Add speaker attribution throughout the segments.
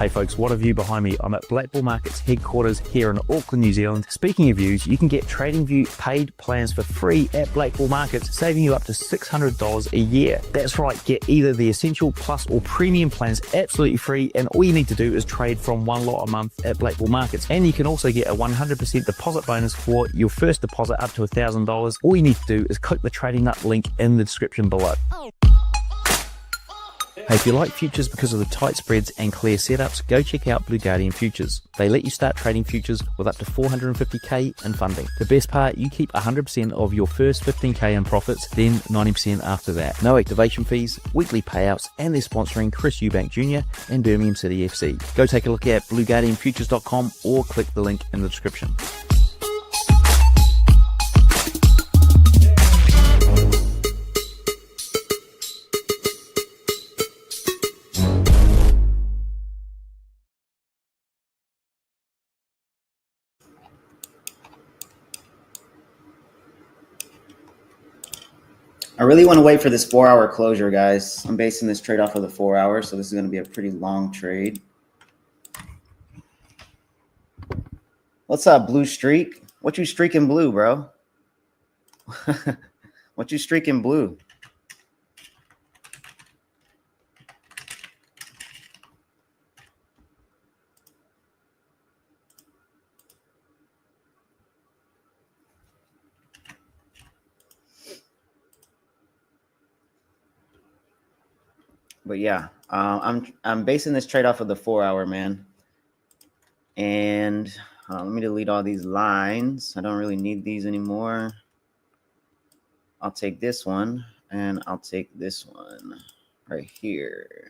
Speaker 1: Hey folks, what a view behind me. I'm at Black Bull Markets headquarters here in Auckland, New Zealand. Speaking of views, you can get TradingView paid plans for free at Black Bull Markets, saving you up to $600 a year. That's right, get either the Essential, Plus or Premium plans absolutely free, and all you need to do is trade from one lot a month at Black Bull Markets. And you can also get a 100% deposit bonus for your first deposit up to $1,000. All you need to do is click the Trading Nut link in the description below. Hey, if you like futures because of the tight spreads and clear setups, go check out Blue Guardian Futures. They let you start trading futures with up to $450k in funding. The best part, you keep 100% of your first 15k in profits, then 90% after that. No activation fees, weekly payouts, and they're sponsoring Chris Eubank Jr. and Birmingham City FC. Go take a look at blueguardianfutures.com or click the link in the description.
Speaker 2: I really want to wait for this 4-hour closure, guys. I'm basing this trade off of the 4 hours, so this is going to be a pretty long trade. What's up, Blue Streak? What you streaking blue, bro? What you streaking blue? But yeah, I'm basing this trade off of the 4-hour, man. And let me delete all these lines. I don't really need these anymore. I'll take this one and I'll take this one right here.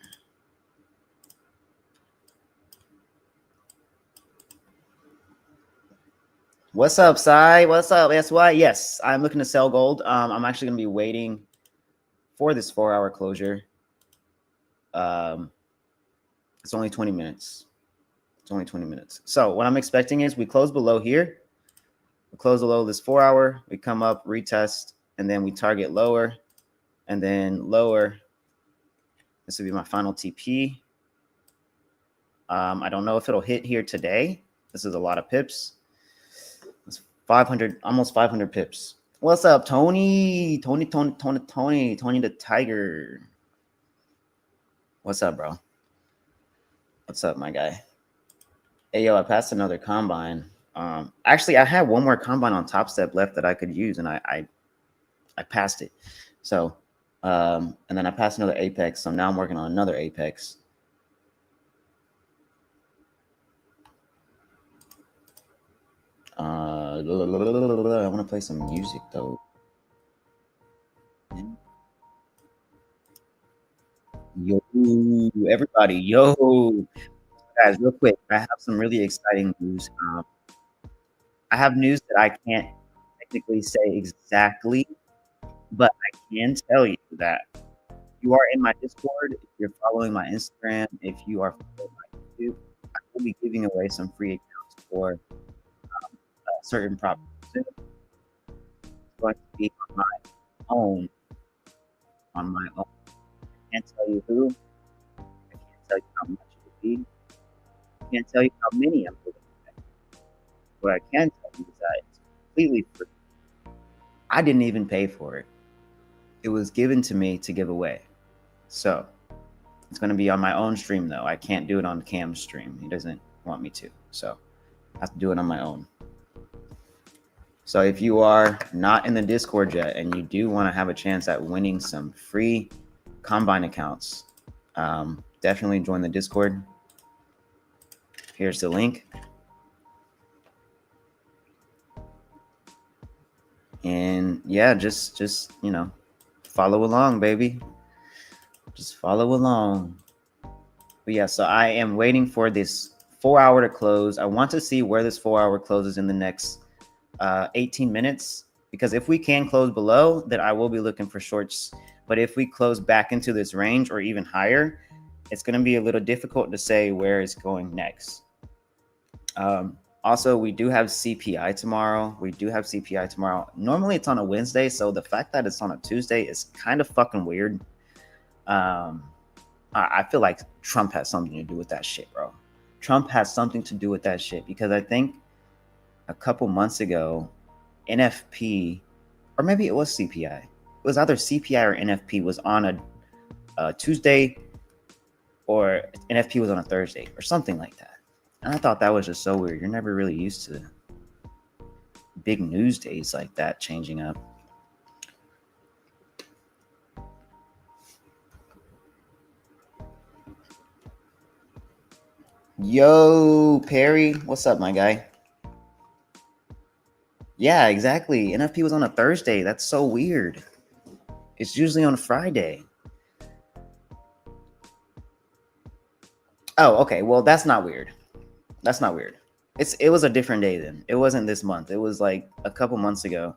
Speaker 2: What's up, Sai? What's up, SY? Yes, I'm looking to sell gold. I'm actually going to be waiting for this 4-hour closure. It's only 20 minutes. It's only 20 minutes. So what I'm expecting is we close below here. We close below this 4-hour. We come up, retest, and then we target lower and then lower. This will be my final TP. I don't know if it'll hit here today. This is a lot of pips. It's 500, almost 500 pips. What's up, Tony? Tony the Tiger. What's up, bro? What's up, my guy? Hey, yo, I passed another combine. Actually, I had one more combine on Top Step left that I could use, and I passed it. So, and then I passed another Apex. So now I'm working on another Apex. I want to play some music though. Yo, everybody, yo, guys, real quick, I have some really exciting news. I have news that I can't technically say exactly, but I can tell you that you are in my Discord, if you're following my Instagram, if you are following my YouTube, I will be giving away some free accounts for certain properties. It's going to be on my own. I can't tell you who. I can't tell you how much it will be. I can't tell you how many I'm giving away. What I can tell you is that it's completely free. I didn't even pay for it. It was given to me to give away. So it's going to be on my own stream, though. I can't do it on Cam's stream. He doesn't want me to. So I have to do it on my own. So if you are not in the Discord yet and you do want to have a chance at winning some free combine accounts, definitely join the Discord. Here's the link. And yeah, just you know, follow along, baby. Just follow along. But yeah, so I am waiting for this 4-hour to close. I want to see where this 4-hour closes in the next 18 minutes, because if we can close below, then I will be looking for shorts. But if we close back into this range or even higher, it's going to be a little difficult to say where it's going next. Also, we do have CPI tomorrow. Normally it's on a Wednesday, so the fact that it's on a Tuesday is kind of fucking weird. I feel like Trump has something to do with that shit, bro. Trump has something to do with that shit, because I think a couple months ago, NFP, or maybe it was CPI. It was either CPI or NFP was on a Tuesday, or NFP was on a Thursday, or something like that. And I thought that was just so weird. You're never really used to big news days like that changing up. Yo, Perry, what's up, my guy? Yeah, exactly. NFP was on a Thursday. That's so weird. It's usually on Friday. Oh, okay. Well, that's not weird. That's not weird. It was a different day then. It wasn't this month. It was like a couple months ago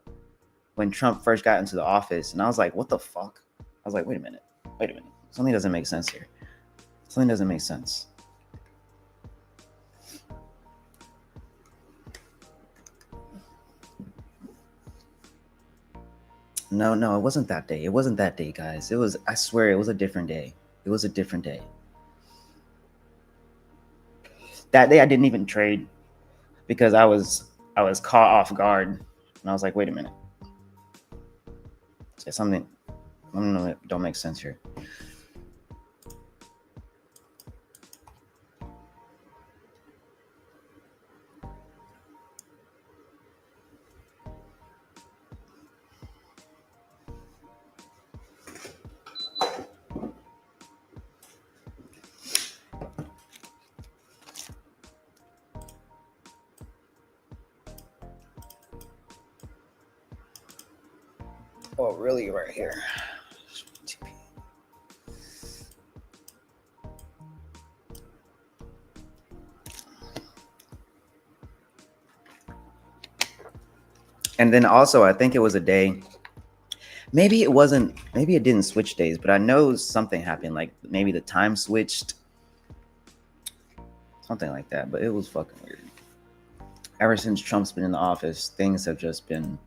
Speaker 2: when Trump first got into the office, and I was like, what the fuck? I was like, wait a minute. Something doesn't make sense here. Something doesn't make sense. No, it wasn't that day. It wasn't that day, guys. It was, I swear, it was a different day. It was a different day. That day I didn't even trade because I was caught off guard, and I was like, wait a minute. Something don't make sense here. Oh, really? Right here. And then also, I think it was a day. Maybe it wasn't. Maybe it didn't switch days, but I know something happened. Like maybe the time switched. Something like that. But it was fucking weird. Ever since Trump's been in the office, things have just been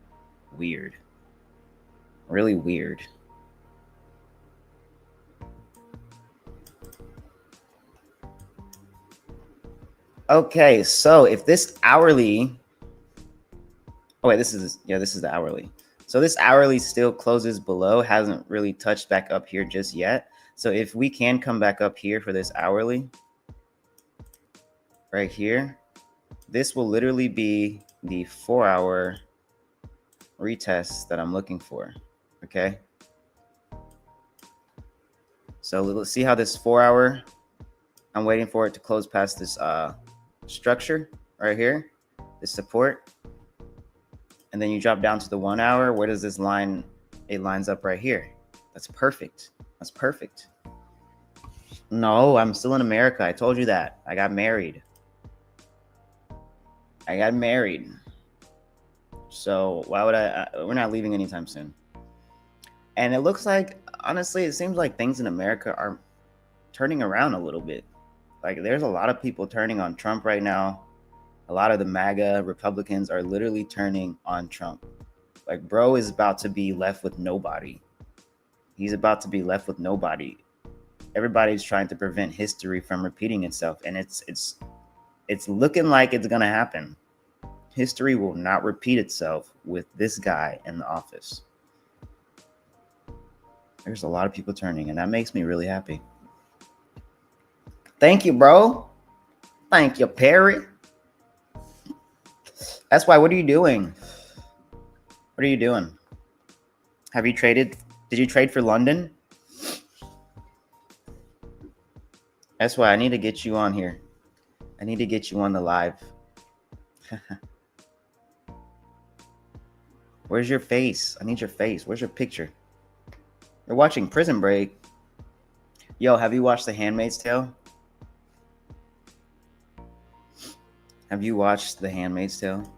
Speaker 2: weird. Really weird. Okay, so if this hourly, oh wait, this is the hourly. So this hourly still closes below, hasn't really touched back up here just yet. So if we can come back up here for this hourly, right here, this will literally be the 4-hour retest that I'm looking for, okay? So let's see how this 4-hour, I'm waiting for it to close past this structure right here, this support. And then you drop down to the 1 hour. Where does this line? It lines up right here. That's perfect. That's perfect. No, I'm still in America. I told you that. I got married. So why would we're not leaving anytime soon. And it looks like, honestly, it seems like things in America are turning around a little bit. Like there's a lot of people turning on Trump right now. A lot of the MAGA Republicans are literally turning on Trump. Like, bro is about to be left with nobody. He's about to be left with nobody. Everybody's trying to prevent history from repeating itself, and it's looking like it's gonna happen. History will not repeat itself with this guy in the office. There's a lot of people turning, and that makes me really happy. Thank you, bro. Thank you, Perry. That's why. What are you doing? What are you doing? Have you traded? Did you trade for London? That's why I need to get you on here. I need to get you on the live. Where's your face? I need your face. Where's your picture? You're watching Prison Break. Yo, have you watched The Handmaid's Tale? Have you watched The Handmaid's Tale?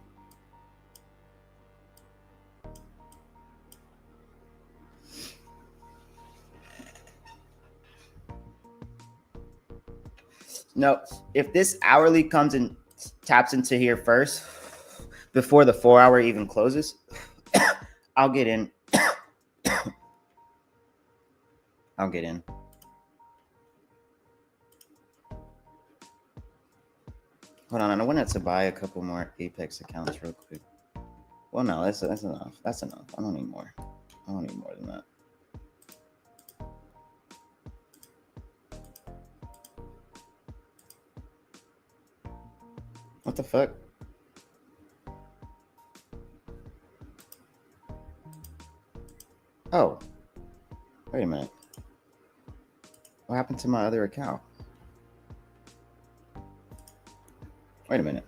Speaker 2: No, if this hourly comes and taps into here first, before the 4-hour even closes, I'll get in. I'll get in. Hold on, I wanted to buy a couple more Apex accounts real quick. Well, no, that's enough. That's enough. I don't need more. I don't need more than that. What the fuck? Oh. Wait a minute. What happened to my other account? Wait a minute.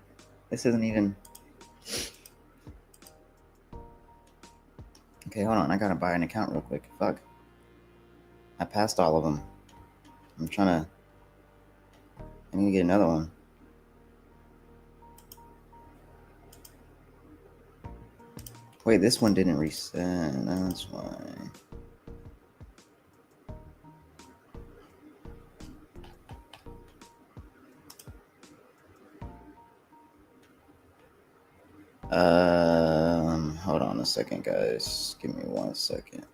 Speaker 2: This isn't even... Okay, hold on. I gotta buy an account real quick. Fuck. I passed all of them. I'm trying to... I need to get another one. Wait, this one didn't reset. That's why. Hold on a second, guys. Give me 1 second.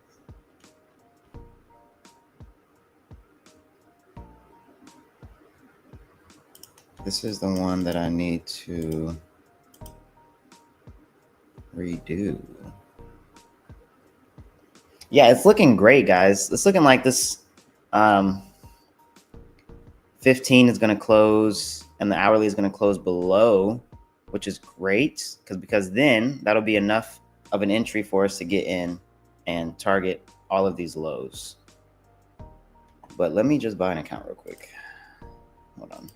Speaker 2: This is the one that I need to redo. Yeah, it's looking great, guys. It's looking like this 15 is going to close and the hourly is going to close below, which is great because then that'll be enough of an entry for us to get in and target all of these lows. But let me just buy an account real quick. Hold on.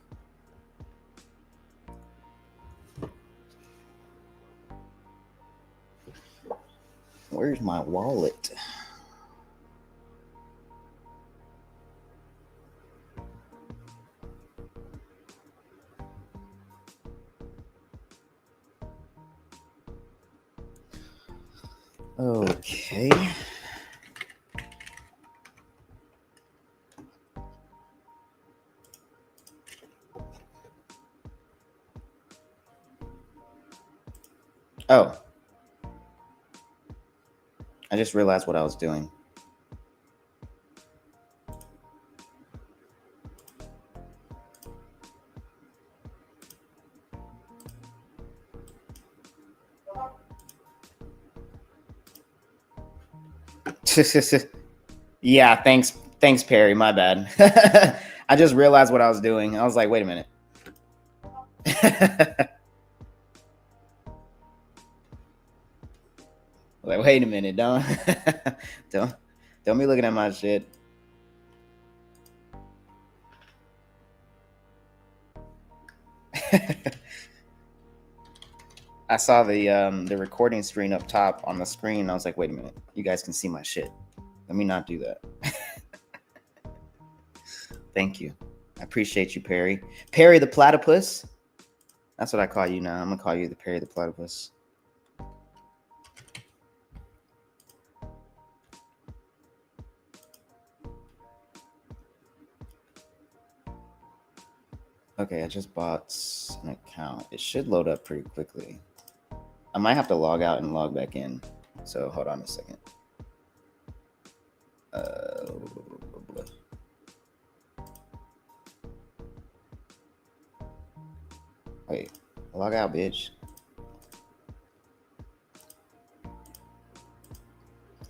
Speaker 2: Where's my wallet? Okay. Oh. I just realized what I was doing. Yeah, thanks, Perry. My bad. I just realized what I was doing. I was like, wait a minute. Like, wait a minute, don't be looking at my shit. I saw the recording screen up top on the screen. I was like, wait a minute, you guys can see my shit. Let me not do that. Thank you. I appreciate you, Perry. Perry the Platypus. That's what I call you now. I'm gonna call you the Perry the Platypus. Okay, I just bought an account. It should load up pretty quickly. I might have to log out and log back in. So hold on a second. Wait, log out, bitch.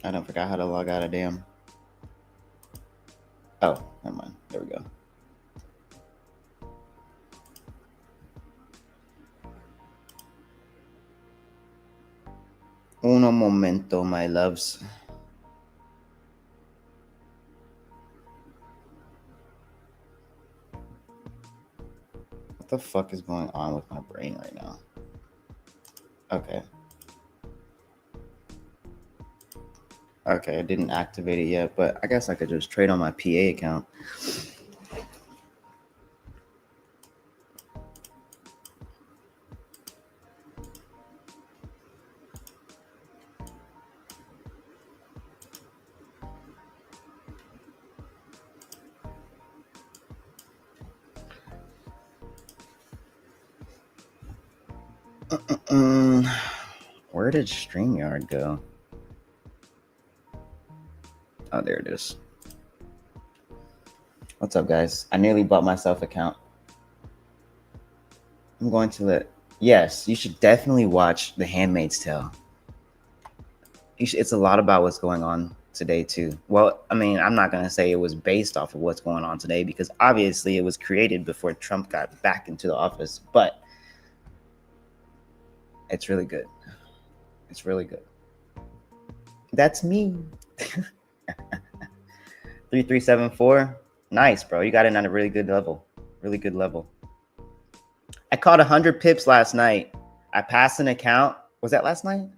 Speaker 2: I don't forgot how to log out of damn. Oh, never mind. There we go. Uno momento, my loves. What the fuck is going on with my brain right now? Okay. Okay, I didn't activate it yet, but I guess I could just trade on my PA account. Where did StreamYard go? Oh, there it is. What's up, guys? I nearly bought myself an account. I'm going to let, yes, you should definitely watch The Handmaid's Tale. It's a lot about what's going on today too. Well, I mean, I'm not going to say it was based off of what's going on today, because obviously it was created before Trump got back into the office, but it's really good. It's really good. That's me. 3374. Nice, bro. You got in on a really good level. Really good level. I caught 100 pips last night. I passed an account. Was that last night?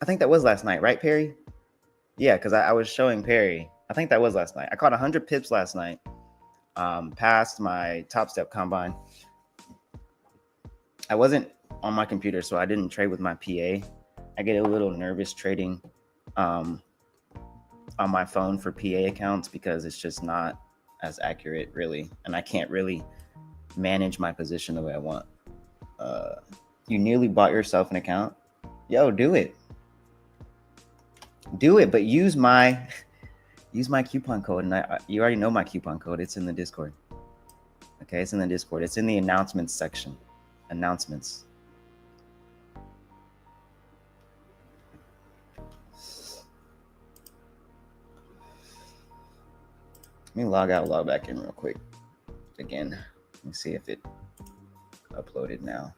Speaker 2: I think that was last night, right, Perry? Yeah, because I was showing Perry. I think that was last night. I caught 100 pips last night. Passed my Top Step combine. I wasn't on my computer, so I didn't trade with my PA. I get a little nervous trading on my phone for PA accounts because it's just not as accurate, really. And I can't really manage my position the way I want. You nearly bought yourself an account? Yo, do it. Do it, but use my coupon code. And you already know my coupon code. It's in the Discord. Okay, it's in the Discord. It's in the announcements section. Announcements. Let me log out, log back in real quick. Again, let me see if it uploaded now.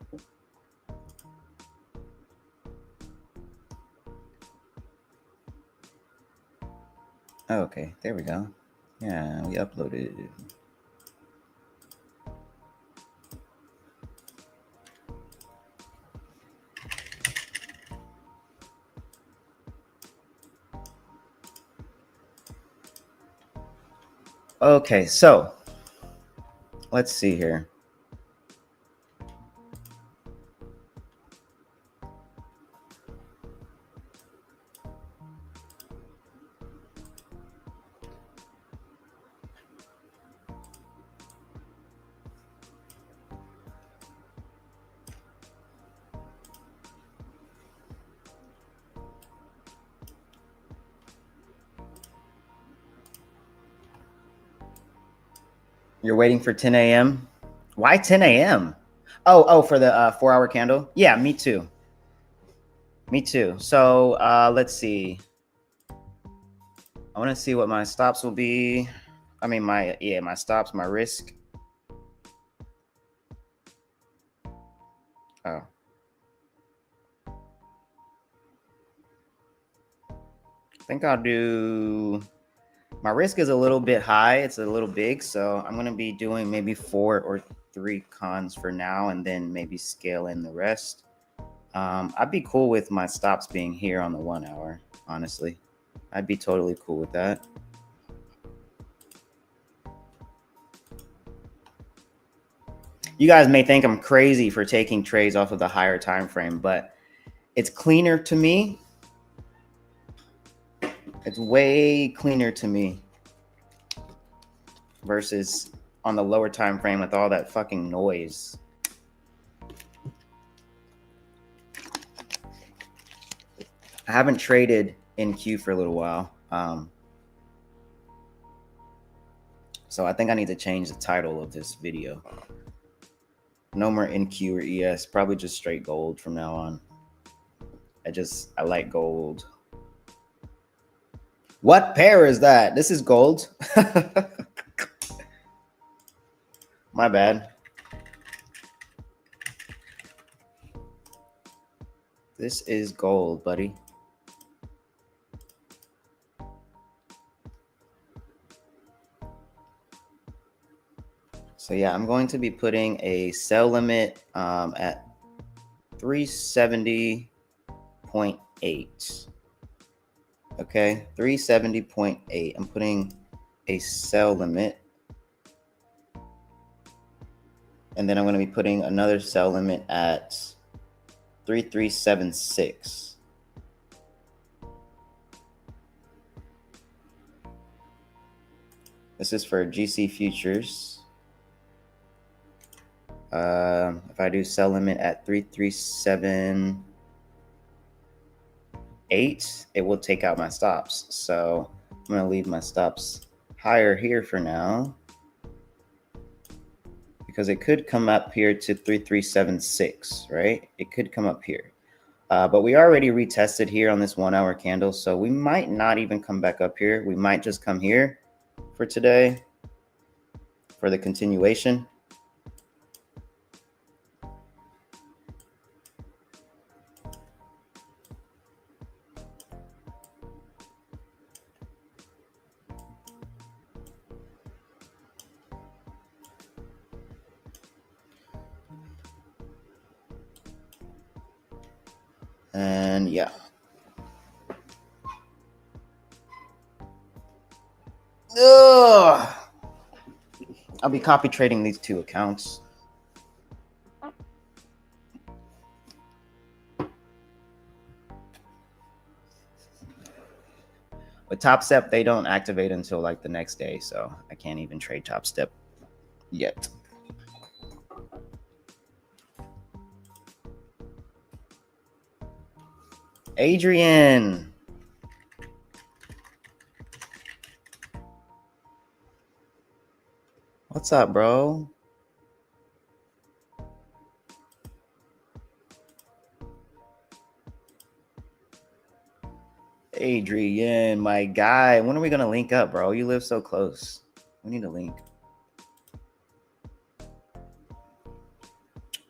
Speaker 2: Oh, okay, there we go. Yeah, we uploaded it. Okay, so let's see here. You're waiting for 10 a.m.? Why 10 a.m.? Oh, for the 4-hour candle? Yeah, me too. Me too. So let's see. I want to see what my stops will be. I mean, my stops, my risk. Oh. I think I'll do, my risk is a little bit high. It's a little big. So I'm going to be doing maybe 4 or 3 cons for now, and then maybe scale in the rest. I'd be cool with my stops being here on the 1 hour, honestly. I'd be totally cool with that. You guys may think I'm crazy for taking trades off of the higher time frame, but it's cleaner to me. It's way cleaner to me versus on the lower time frame with all that fucking noise. I haven't traded in Q for a little while. So I think I need to change the title of this video. No more NQ or ES, probably just straight gold from now on. I like gold. What pair is that? This is gold. My bad. This is gold, buddy. So yeah, I'm going to be putting a sell limit at 370.8. Okay, 370.8. I'm putting a sell limit. And then I'm going to be putting another sell limit at 3376. This is for GC futures. If I do sell limit at 3378, it will take out my stops. So I'm going to leave my stops higher here for now, because it could come up here to 3376, right? It could come up here. But we already retested here on this 1 hour candle. So we might not even come back up here. We might just come here for today for the continuation. And yeah. Ugh. I'll be copy trading these two accounts. With Top Step, they don't activate until like the next day, so I can't even trade Top Step yet. Adrian. What's up, bro? Adrian, my guy. When are we going to link up, bro? You live so close. We need to link.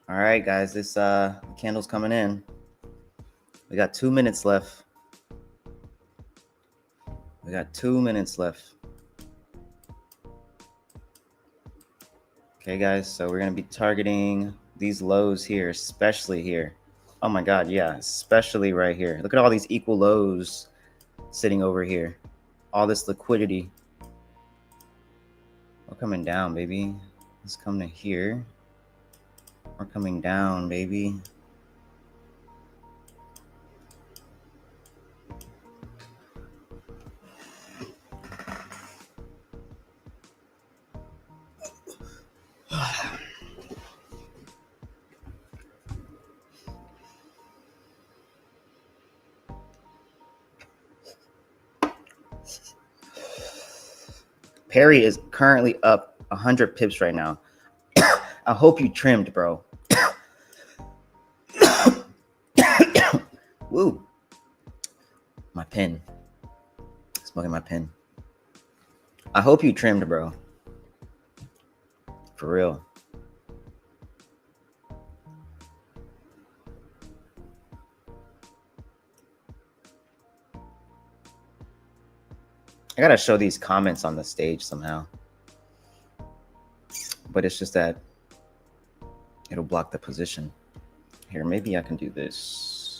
Speaker 2: All right, guys. This candle's coming in. We got 2 minutes left. We got 2 minutes left. Okay, guys. So we're going to be targeting these lows here, especially here. Oh, my God. Yeah, especially right here. Look at all these equal lows sitting over here. All this liquidity. We're coming down, baby. Let's come to here. We're coming down, baby. Perry is currently up 100 pips right now. I hope you trimmed, bro. Woo. My pen. Smoking my pen. I hope you trimmed, bro. For real. I gotta show these comments on the stage somehow. But it's just that it'll block the position. Here, maybe I can do this.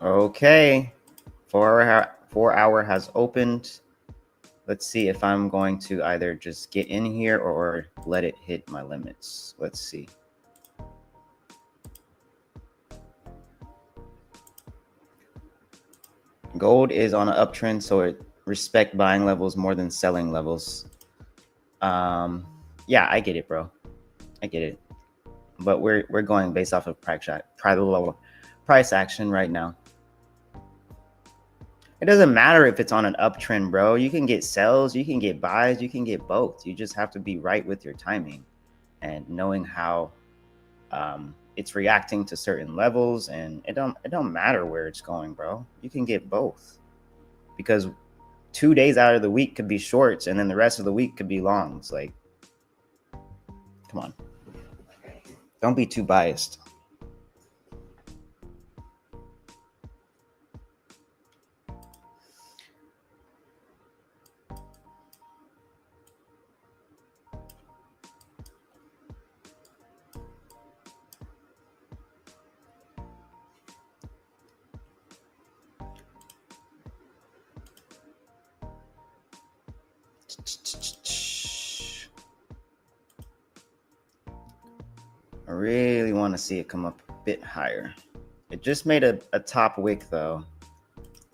Speaker 2: Okay, 4 hour has opened. Let's see if I'm going to either just get in here or let it hit my limits. Let's see. Gold is on an uptrend, so it respect buying levels more than selling levels. Yeah, I get it, bro. I get it. But we're going based off of price action right now. It doesn't matter if it's on an uptrend, bro. You can get sells, you can get buys, you can get both. You just have to be right with your timing and knowing how it's reacting to certain levels. And it don't matter where it's going, bro. You can get both, because 2 days out of the week could be shorts, and then the rest of the week could be longs. Like, come on, don't be too biased. I really want to see it come up a bit higher. It just made a top wick though.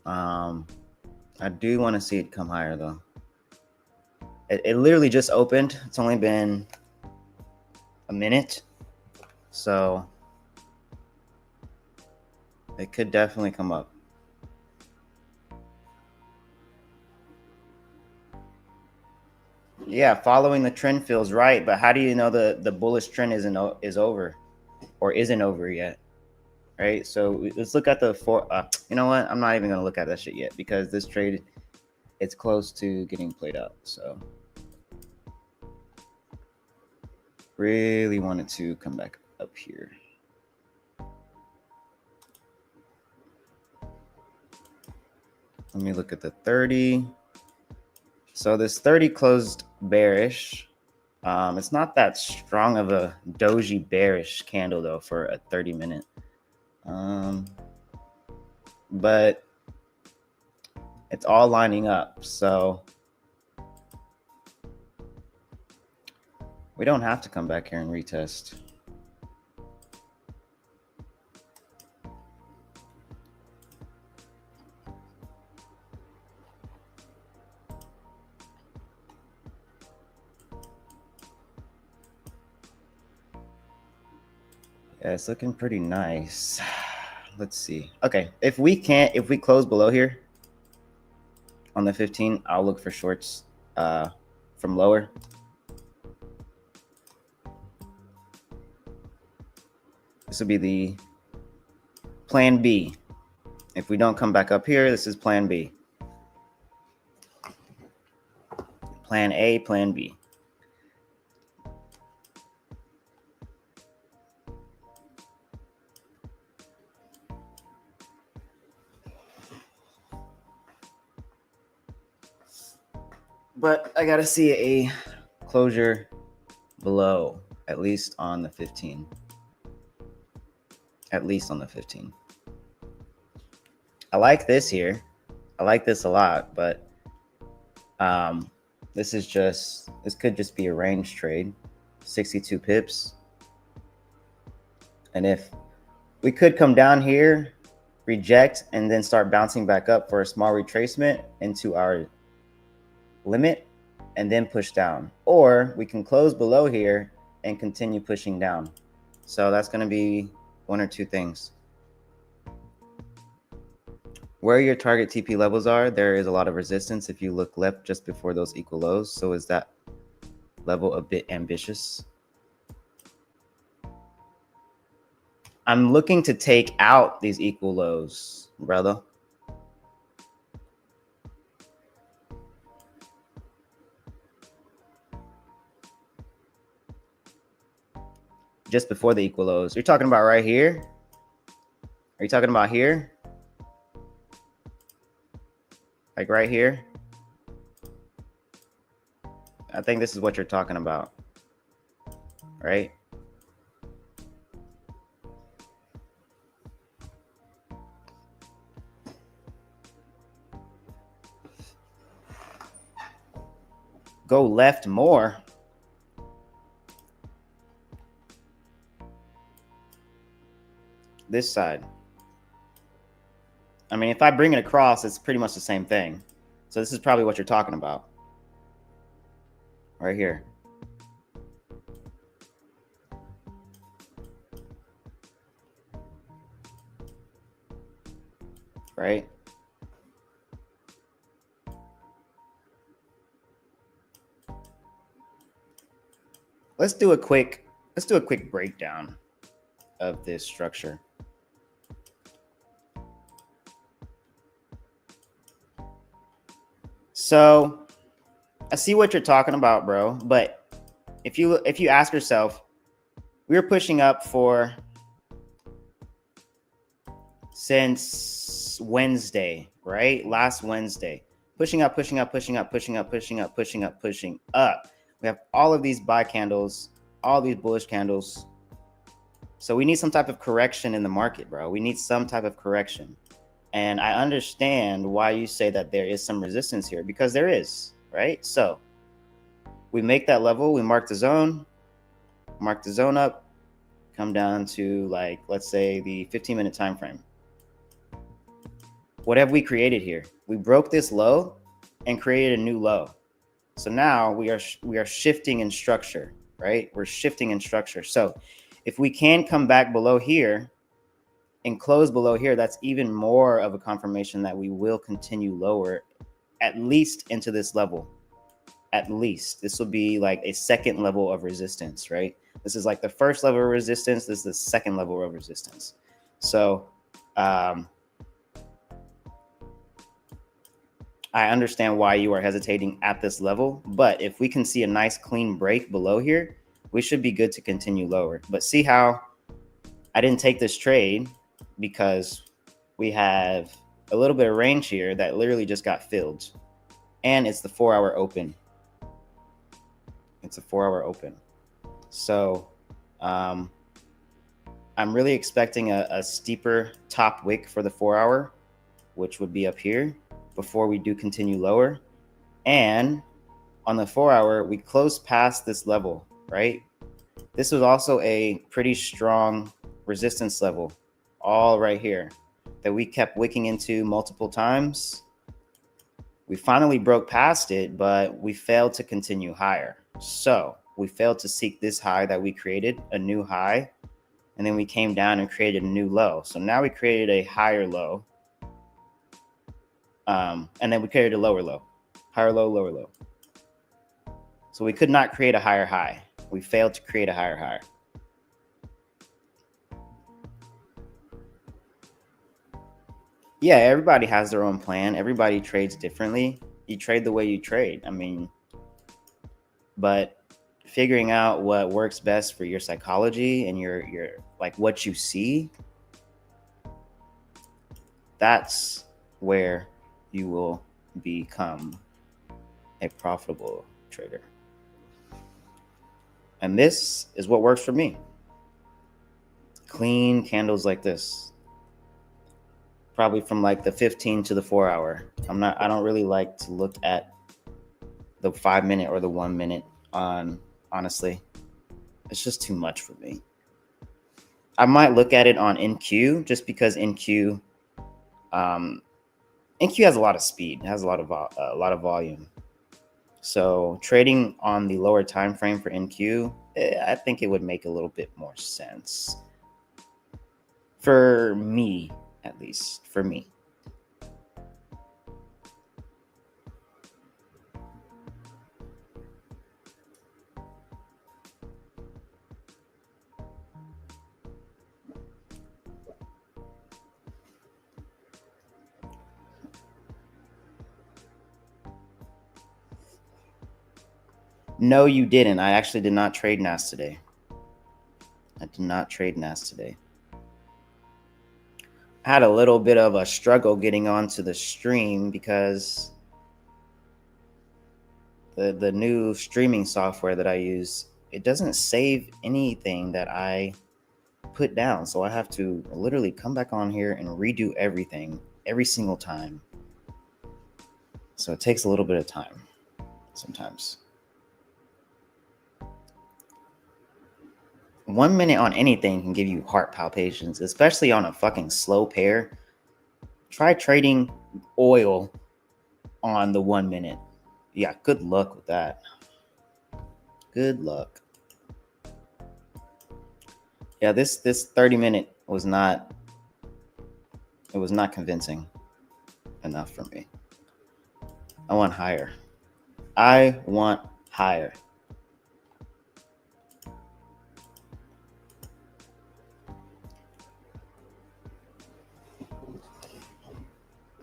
Speaker 2: I do want to see it come higher though. It literally just opened. It's only been a minute, so it could definitely come up. Yeah, following the trend feels right, but how do you know the bullish trend is over or isn't over yet? Right, so let's look at the you know what, I'm not even gonna look at that shit yet because this trade, it's close to getting played out. So really wanted to come back up here. Let me look at the 30. So this 30 closed bearish. It's not that strong of a doji bearish candle though for a 30-minute. But it's all lining up, so we don't have to come back here and retest. Yeah, it's looking pretty nice. Let's see. Okay, if we close below here on the 15, I'll look for shorts from lower. This will be the plan B. If we don't come back up here, this is plan B. Plan A, plan B. But I gotta see a closure below, at least on the 15. At least on the 15. I like this here. I like this a lot, but this could just be a range trade, 62 pips. And if we could come down here, reject, and then start bouncing back up for a small retracement into our limit and then push down, or we can close below here and continue pushing down. So that's going to be one or two things. Where your target TP levels are, there is a lot of resistance if you look left just before those equal lows. So is that level a bit ambitious? I'm looking to take out these equal lows, brother. Just before the equal lows. You're talking about right here? Are you talking about here? Like right here? I think this is what you're talking about, right? Go left more. This side. I mean, if I bring it across, it's pretty much the same thing. So this is probably what you're talking about. Right here. Right? Let's do a quick breakdown of this structure. So I see what you're talking about, bro. But if you ask yourself, we were pushing up for since Wednesday, right? Last Wednesday. Pushing up, pushing up, pushing up, pushing up, pushing up, pushing up, pushing up. We have all of these buy candles, all these bullish candles. So we need some type of correction in the market, bro. We need some type of correction. And I understand why you say that there is some resistance here, because there is, right? So we make that level, we mark the zone up, come down to like, let's say the 15-minute time frame. What have we created here? We broke this low and created a new low. So now we are shifting in structure, right? We're shifting in structure. So if we can come back below here and close below here, that's even more of a confirmation that we will continue lower, at least into this level. At least this will be like a second level of resistance, right? This is like the first level of resistance. This is the second level of resistance. So I understand why you are hesitating at this level, but if we can see a nice clean break below here, we should be good to continue lower. But see how I didn't take this trade because we have a little bit of range here that literally just got filled, and it's the 4-hour open. It's a 4-hour open. So I'm really expecting a steeper top wick for the 4-hour, which would be up here, before we do continue lower. And on the 4-hour, we close past this level, right? This was also a pretty strong resistance level, all right here, that we kept wicking into multiple times. We finally broke past it, but we failed to continue higher. So we failed to seek this high that we created, a new high, and then we came down and created a new low. So now we created a higher low, and then we created a lower low, higher low, lower low. So we could not create a higher high. We failed to create a higher high. Yeah, everybody has their own plan. Everybody trades differently. You trade the way you trade. I mean, but figuring out what works best for your psychology and your like what you see, that's where you will become a profitable trader. And this is what works for me. Clean candles like this. Probably from like the 15 to the 4-hour. I don't really like to look at the 5-minute or the 1 minute on, honestly. It's just too much for me. I might look at it on NQ just because NQ has a lot of speed. It has a lot of volume. So trading on the lower time frame for NQ, I think it would make a little bit more sense. For me, at least. For me. No, you didn't. I actually did not trade NAS today. I did not trade NAS today. I had a little bit of a struggle getting onto the stream because the new streaming software that I use, it doesn't save anything that I put down. So I have to literally come back on here and redo everything every single time. So it takes a little bit of time sometimes. 1 minute on anything can give you heart palpitations, especially on a fucking slow pair. Try trading oil on the 1 minute. Yeah, good luck with that. Good luck. Yeah, this 30-minute was not convincing enough for me. I want higher. I want higher.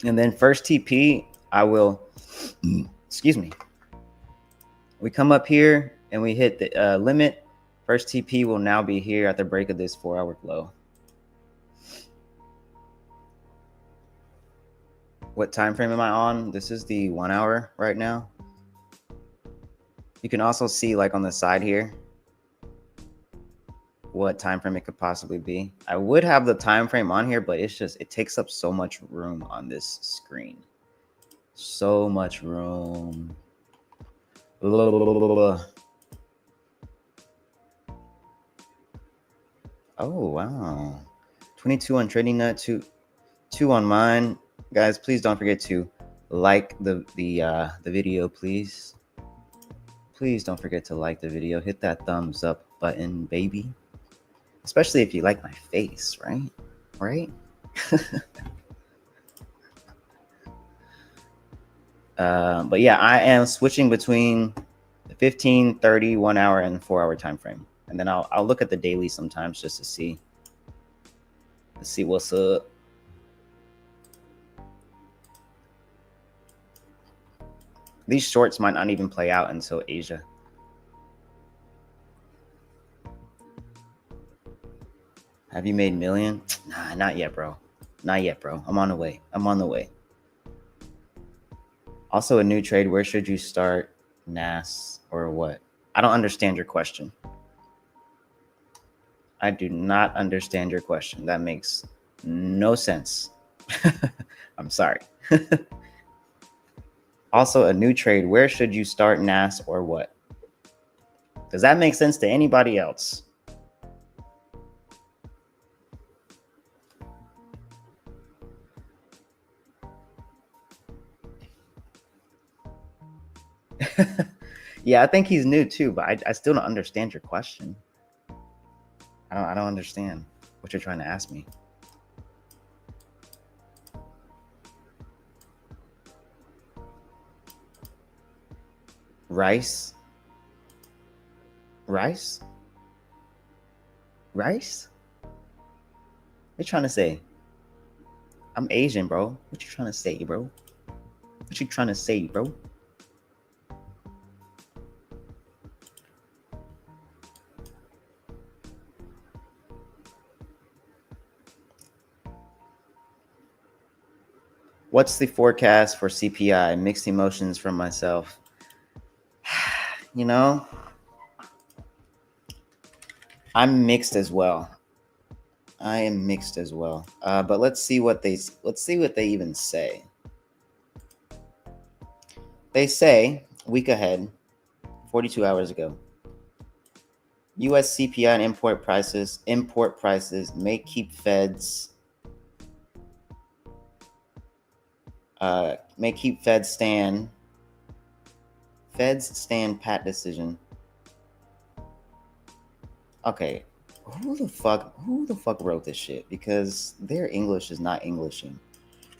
Speaker 2: And then first TP, I will, excuse me. We come up here and we hit the limit. First TP will now be here at the break of this 4-hour low. What time frame am I on? This is the 1 hour right now. You can also see like on the side here what time frame it could possibly be. I would have the time frame on here, but it's just, it takes up so much room on this screen. So much room. Oh, wow. 22 on Trading Nut, two on mine. Guys, please don't forget to like the video, please. Please don't forget to like the video. Hit that thumbs up button, baby. Especially if you like my face, right? Right? But yeah, I am switching between the 15, 30, 1 hour, and 4 hour time frame. And then I'll look at the daily sometimes just to see. Let's see what's up. These shorts might not even play out until Asia. Have you made million? Nah, not yet, bro. Not yet, bro. I'm on the way. I'm on the way. Also, a new trade. Where should you start? NAS or what? I don't understand your question. I do not understand your question. That makes no sense. I'm sorry. Also, a new trade. Where should you start? NAS or what? Does that make sense to anybody else? Yeah, I think he's new too, but I still don't understand your question. I don't understand what you're trying to ask me. Rice? Rice? Rice? What you trying to say? I'm Asian, bro. What you trying to say, bro? What you trying to say, bro? What's the forecast for CPI? Mixed emotions from myself. You know, I'm mixed as well. I am mixed as well. But let's see what they even say. They say week ahead, 42 hours ago. U.S. CPI and import prices may keep Feds stand pat decision. Okay, who the fuck wrote this shit? Because their English is not Englishing.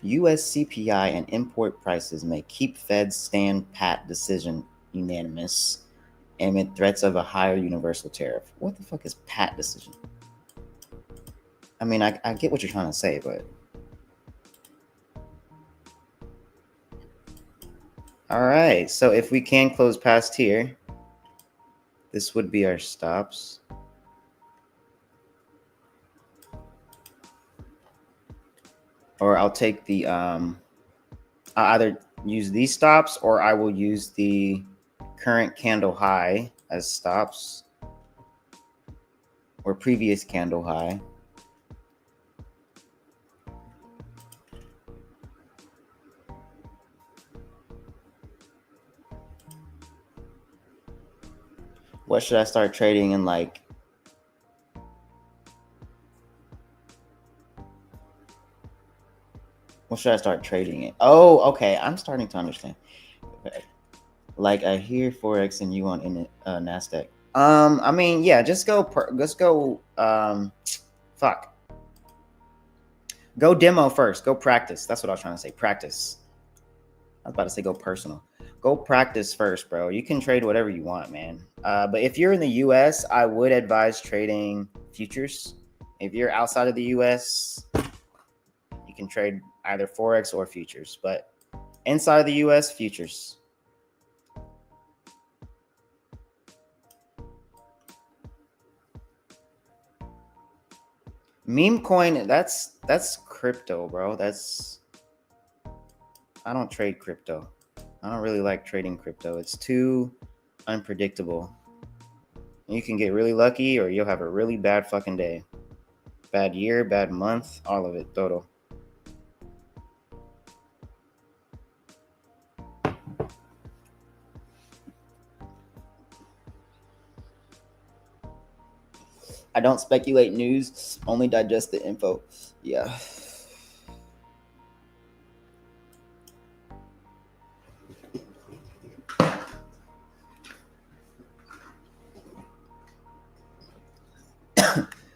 Speaker 2: U.S. CPI and import prices may keep Feds stand pat decision unanimous amid threats of a higher universal tariff. What the fuck is pat decision? I mean, I get what you're trying to say, but all right. So if we can close past here, this would be our stops. Or I'll take the I'll either use these stops or I will use the current candle high as stops or previous candle high. What should I start trading in, like, what should I start trading in? Oh, okay. I'm starting to understand. Okay. Like, I hear Forex and you on Nasdaq. I mean, yeah, go demo first. Go practice. That's what I was trying to say. Practice. I was about to say go personal. Go practice first, bro. You can trade whatever you want, man. But if you're in the US, I would advise trading futures. If you're outside of the US, you can trade either Forex or futures. But inside of the US, futures. Meme coin, that's crypto, bro. I don't trade crypto. I don't really like trading crypto. It's too unpredictable. You can get really lucky or you'll have a really bad fucking day. Bad year, bad month, all of it, todo. I don't speculate news, only digest the info. Yeah.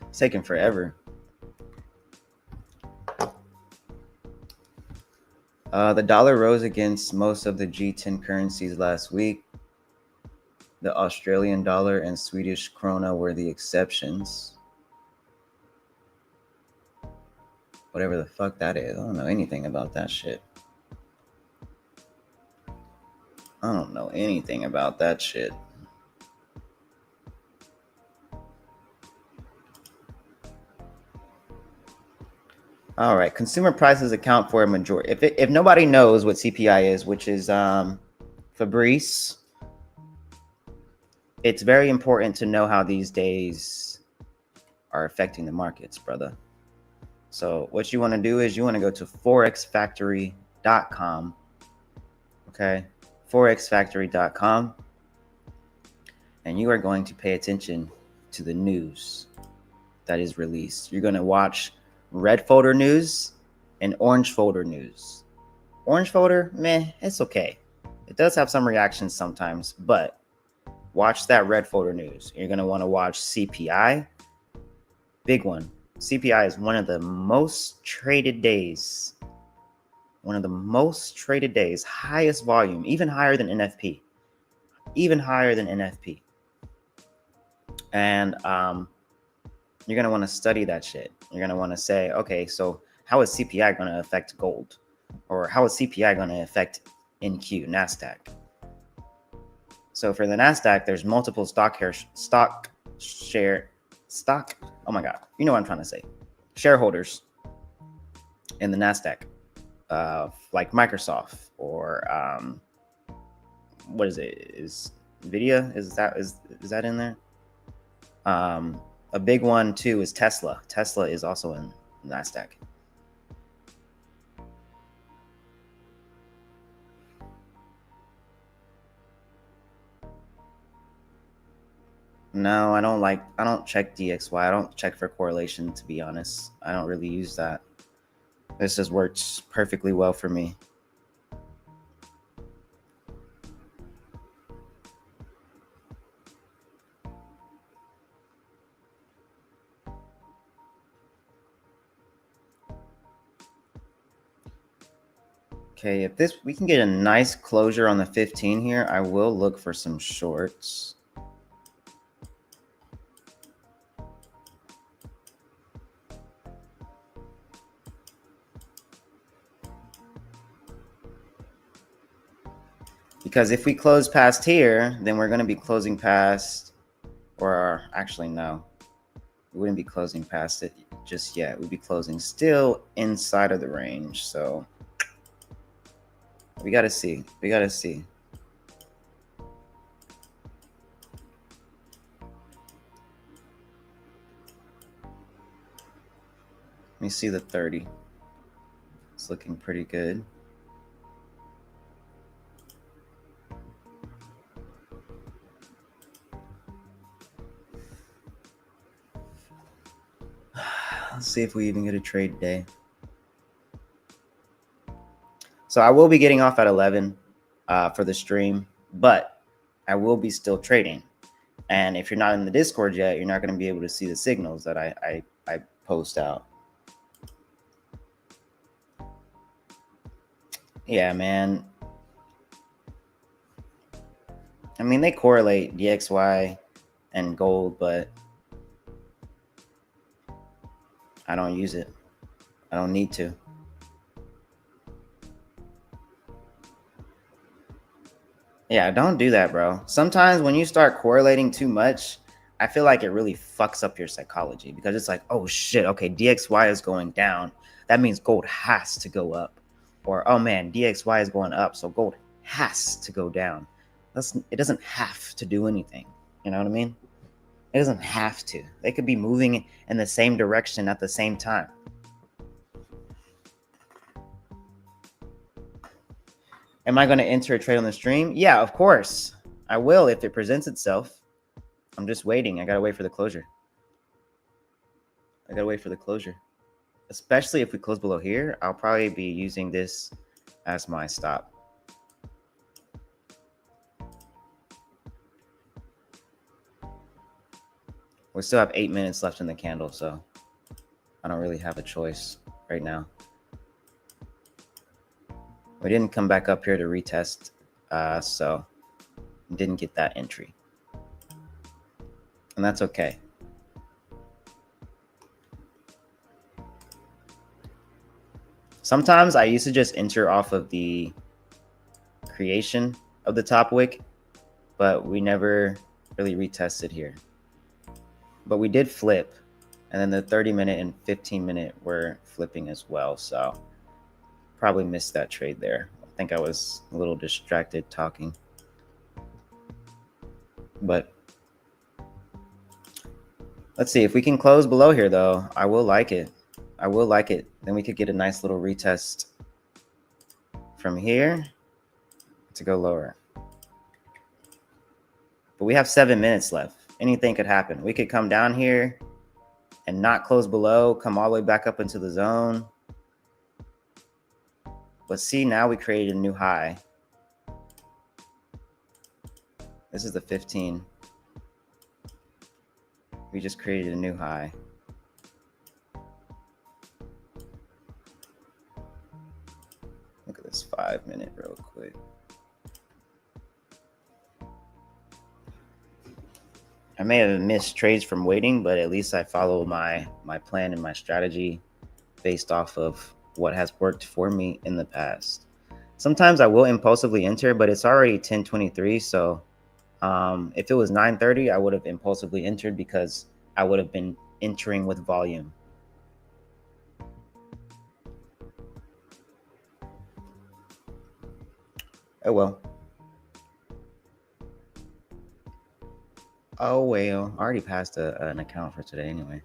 Speaker 2: It's taking forever. The dollar rose against most of the G10 currencies last week. The Australian dollar and Swedish krona were the exceptions. Whatever the fuck that is. I don't know anything about that shit. I don't know anything about that shit. All right, consumer prices account for a majority. If nobody knows what CPI is, which is Fabrice, it's very important to know how these days are affecting the markets, brother. So what you want to do is you want to go to forexfactory.com. Okay, forexfactory.com, and you are going to pay attention to the news that is released. You're going to watch red folder news and orange folder news. Orange folder, meh, it's okay. It does have some reactions sometimes, but watch that red folder news. You're going to want to watch CPI. Big one. CPI is one of the most traded days. One of the most traded days, highest volume, even higher than NFP. Even higher than NFP. And you're going to want to study that shit. You're going to want to say, okay, so how is CPI going to affect gold? Or how is CPI going to affect NQ, Nasdaq? So for the Nasdaq, there's multiple oh my God, you know what I'm trying to say. Shareholders in the Nasdaq, like Microsoft or what is it? Is Nvidia? Is that in there? A big one too is Tesla. Tesla is also in Nasdaq. No, I don't check DXY. I don't check for correlation, to be honest. I don't really use that. This just works perfectly well for me. Okay, if we can get a nice closure on the 15 here, I will look for some shorts. Because if we close past here, then we're going to be closing past, or actually, no, we wouldn't be closing past it just yet. We'd be closing still inside of the range. So we got to see. We got to see. Let me see the 30. It's looking pretty good. Let's see if we even get a trade today. So I will be getting off at 11 for the stream, but I will be still trading. And if you're not in the Discord yet, you're not going to be able to see the signals that I post out. Yeah, man. I mean, they correlate DXY and gold, but I don't use it. I don't need to. Yeah, don't do that, bro. Sometimes when you start correlating too much, I feel like it really fucks up your psychology, because it's like, oh shit, okay, DXY is going down. That means gold has to go up. Or, oh man, DXY is going up, so gold has to go down. It doesn't have to do anything. You know what I mean? It doesn't have to. They could be moving in the same direction at the same time. Am I going to enter a trade on the stream? Yeah, of course. I will if it presents itself. I'm just waiting. I got to wait for the closure. I gotta wait for the closure. Especially if we close below here, I'll probably be using this as my stop. We still have 8 minutes left in the candle, so I don't really have a choice right now. We didn't come back up here to retest, so didn't get that entry. And that's okay. Sometimes I used to just enter off of the creation of the top wick, but we never really retested here. But we did flip, and then the 30-minute and 15-minute were flipping as well, so probably missed that trade there. I think I was a little distracted talking. But let's see if we can close below here, though. I will like it. I will like it. Then we could get a nice little retest from here to go lower. But we have 7 minutes left. Anything could happen. We could come down here and not close below, come all the way back up into the zone. But see, now we created a new high. This is the 15. We just created a new high. Look at this 5-minute real quick. I may have missed trades from waiting, but at least I follow my plan and my strategy based off of what has worked for me in the past. Sometimes I will impulsively enter, but it's already 10:23, so if it was 9:30, I would have impulsively entered because I would have been entering with volume. Oh well. Oh well. I already passed an account for today anyway.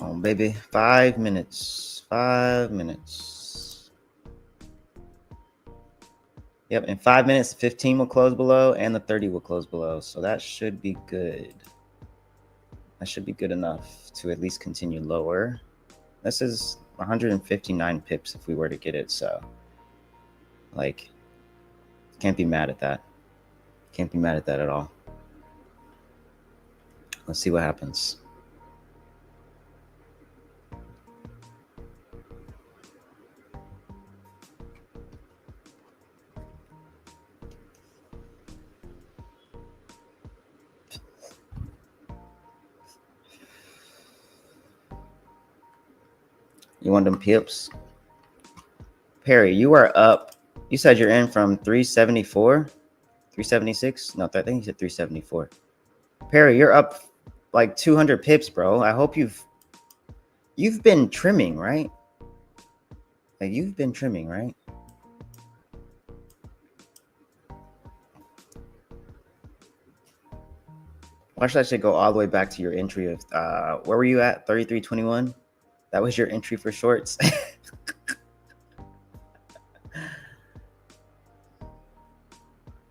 Speaker 2: Oh, baby, 5 minutes. 5 minutes. Yep, in 5 minutes, 15 will close below and the 30 will close below. So that should be good. That should be good enough to at least continue lower. This is 159 pips if we were to get it. So, like, can't be mad at that. Can't be mad at that at all. Let's see what happens. You want them pips? Perry, you are up. You said you're in from 374, 376. No, I think you said 374. Perry, you're up like 200 pips, bro. I hope you've been trimming, right? Like you've been trimming, right? Why should I go all the way back to your entry of where were you at? 33.21. That was your entry for shorts.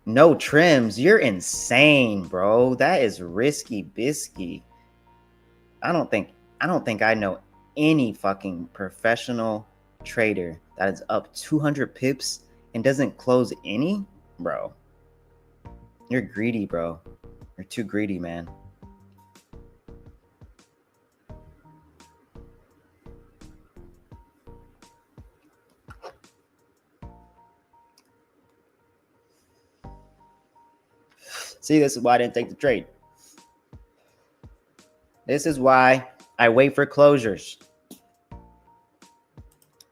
Speaker 2: No trims. You're insane, bro. That is risky bisky. I don't think I know any fucking professional trader that is up 200 pips and doesn't close any, bro. You're greedy, bro. You're too greedy, man. See, this is why I didn't take the trade. This is why I wait for closures.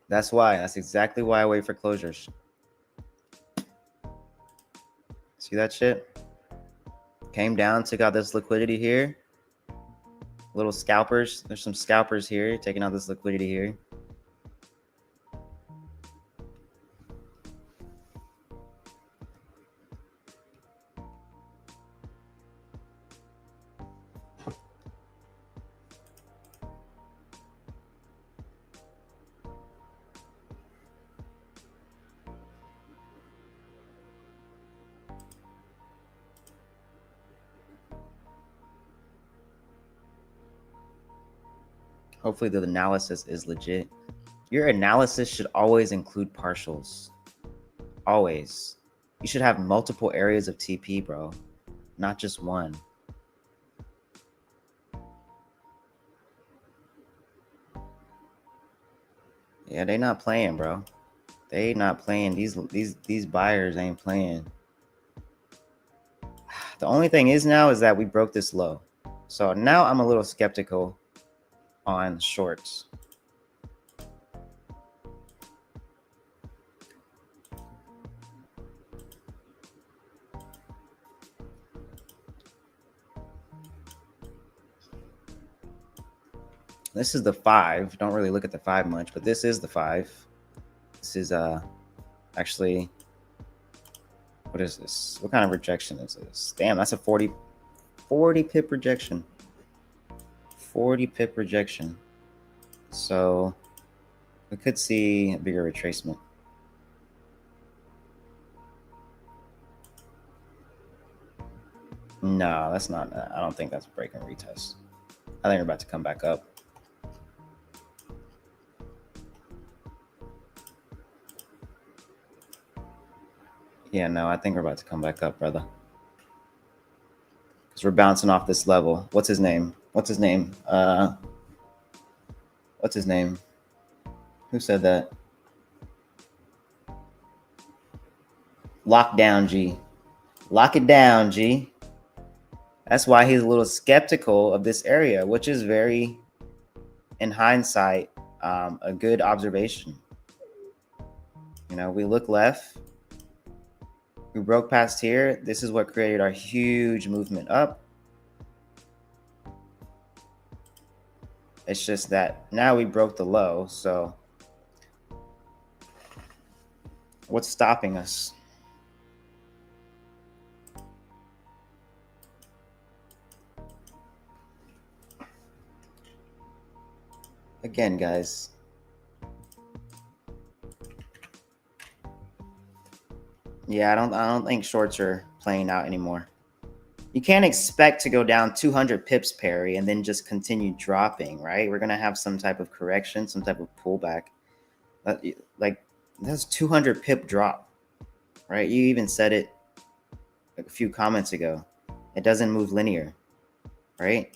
Speaker 2: That's why. That's exactly why I wait for closures. See that shit? Came down, took out this liquidity here. Little scalpers. There's some scalpers here taking out this liquidity here. Hopefully the analysis is legit. Your analysis should always include partials. Always. You should have multiple areas of TP, bro. Not just one. Yeah, they not playing, bro. They not playing. These buyers ain't playing. The only thing is now is that we broke this low. So now I'm a little skeptical on shorts. This is the 5. Don't really look at the 5 much, but this is the 5. This is actually, what is this? What kind of rejection is this? Damn, that's a 40 pip rejection. 40 pip rejection. So we could see a bigger retracement. No, that's not. I don't think that's a break and retest. I think we're about to come back up. Yeah, no, I think we're about to come back up, brother. Because we're bouncing off this level. What's his name? What's his name? What's his name? Who said that? Lock down, G. Lock it down, G. That's why he's a little skeptical of this area, which is very, in hindsight, a good observation. You know, we look left. We broke past here. This is what created our huge movement up. It's just that now we broke the low. So what's stopping us? Again, guys. Yeah, I don't think shorts are playing out anymore. You can't expect to go down 200 pips, Perry, and then just continue dropping, right? We're gonna have some type of correction, some type of pullback. Like that's 200 pip drop, right? You even said it a few comments ago. It doesn't move linear, right?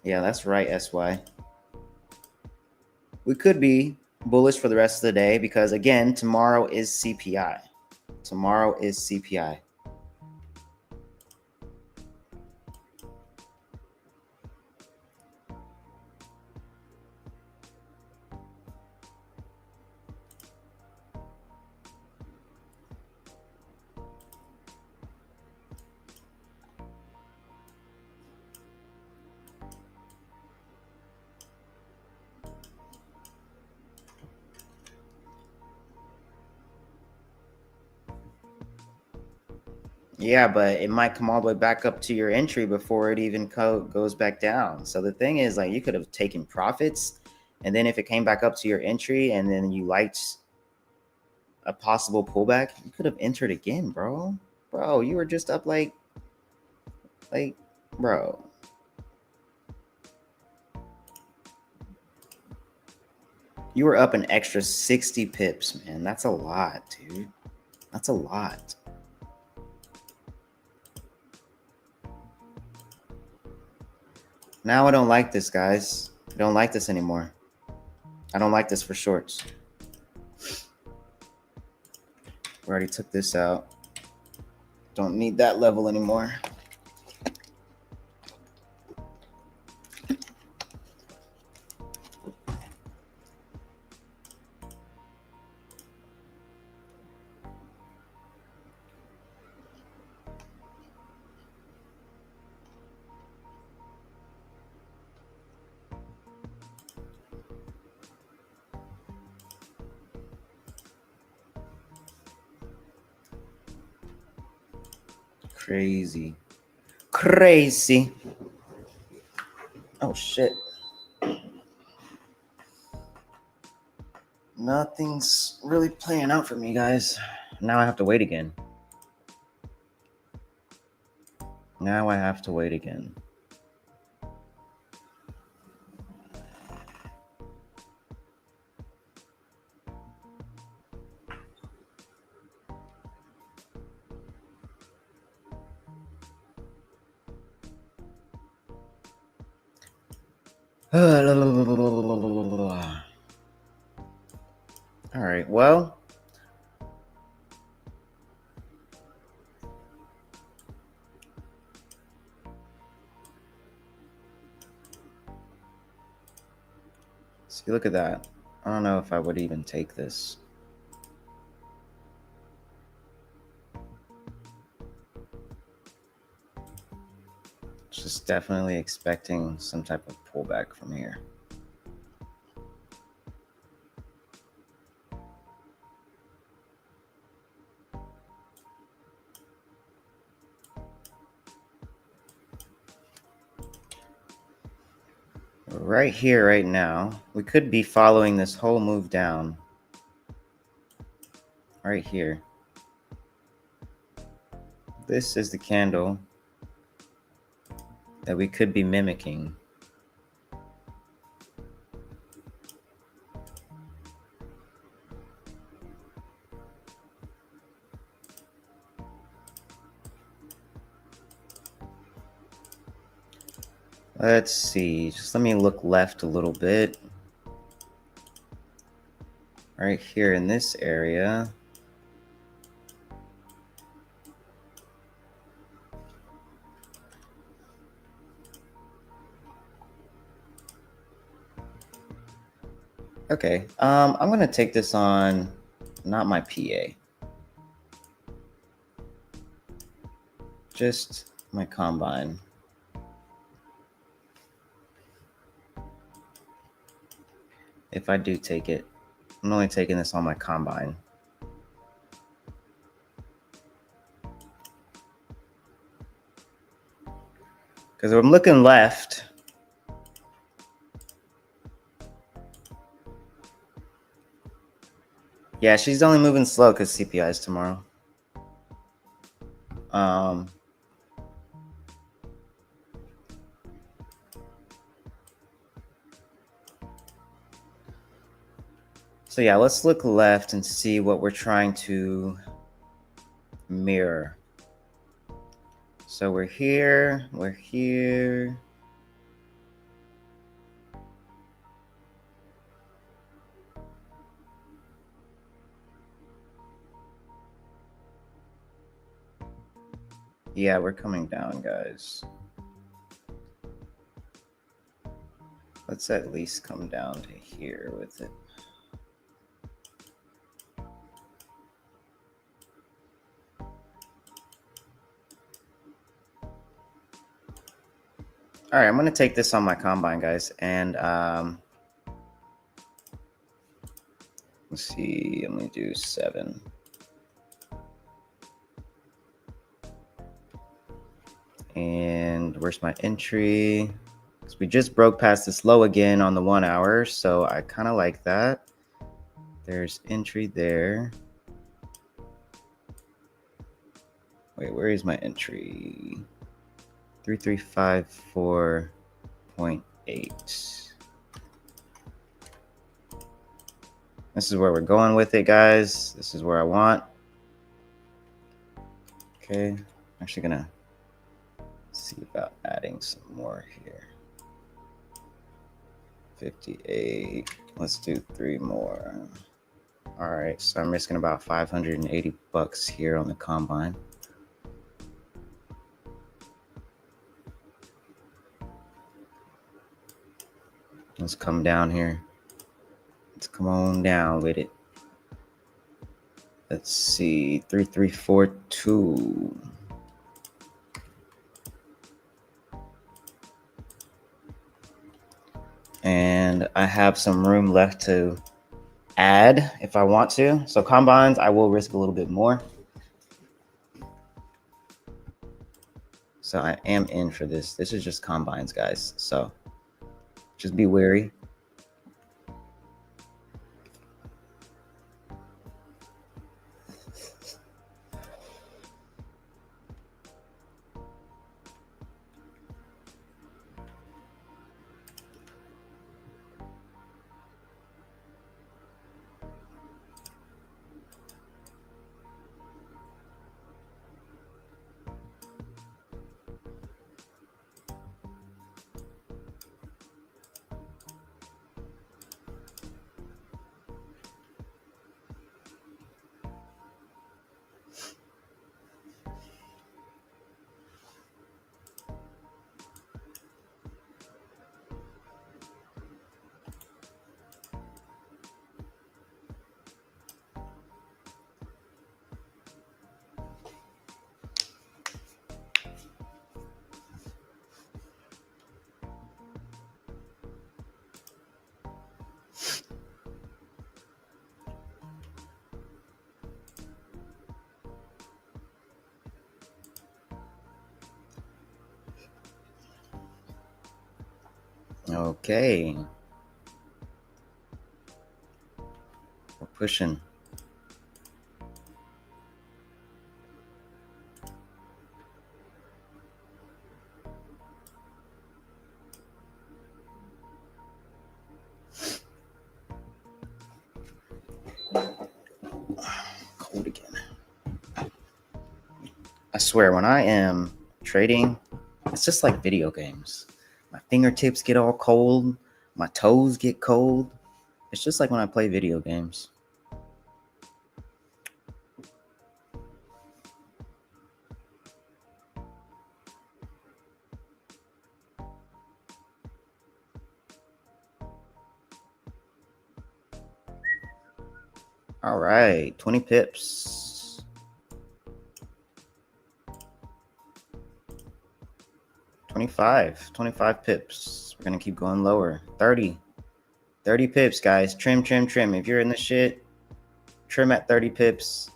Speaker 2: Yeah, that's right, SY. We could be bullish for the rest of the day because, again, tomorrow is CPI. Tomorrow is CPI. Yeah, but it might come all the way back up to your entry before it even goes back down. So the thing is, like, you could have taken profits, and then if it came back up to your entry and then you liked a possible pullback, you could have entered again, bro. Bro, you were just up like, bro. You were up an extra 60 pips, man. That's a lot, dude. That's a lot. Now I don't like this, guys. I don't like this anymore. I don't like this for shorts. We already took this out. Don't need that level anymore. Crazy. Oh shit. Nothing's really playing out for me, guys. Now I have to wait again. Now I have to wait again. All right, well, see, look at that. I don't know if I would even take this. Just definitely expecting some type of pullback from here. Right here, right now, we could be following this whole move down. Right here. This is the candle that we could be mimicking. Let's see, just let me look left a little bit. Right here in this area. Okay, I'm gonna take this on, not my PA. Just my combine. If I do take it, I'm only taking this on my combine. Because if I'm looking left, yeah, she's only moving slow because CPI is tomorrow. So yeah, let's look left and see what we're trying to mirror. So we're here, we're here. Yeah, we're coming down, guys. Let's at least come down to here with it. All right, I'm gonna take this on my combine, guys, and let's see, I'm gonna do 7. And where's my entry? Because we just broke past this low again on the 1 hour, so I kind of like that. There's entry there. Wait, where is my entry? 3354.8. This is where we're going with it, guys. This is where I want. Okay, I'm actually gonna see about adding some more here. 58. Let's do 3 more. All right, so I'm risking about $580 here on the combine. Let's come down here. Let's come on down with it. Let's see, 3342. And I have some room left to add if I want to. So combines, I will risk a little bit more. So I am in for this. This is just combines, guys. So just be wary. Okay. We're pushing. Cold again. I swear, when I am trading, it's just like video games. My fingertips get all cold. My toes get cold. It's just like when I play video games. All right, 20 pips. 25 pips. We're gonna keep going lower. 30 pips, guys. Trim. If you're in the shit, trim at 30 pips.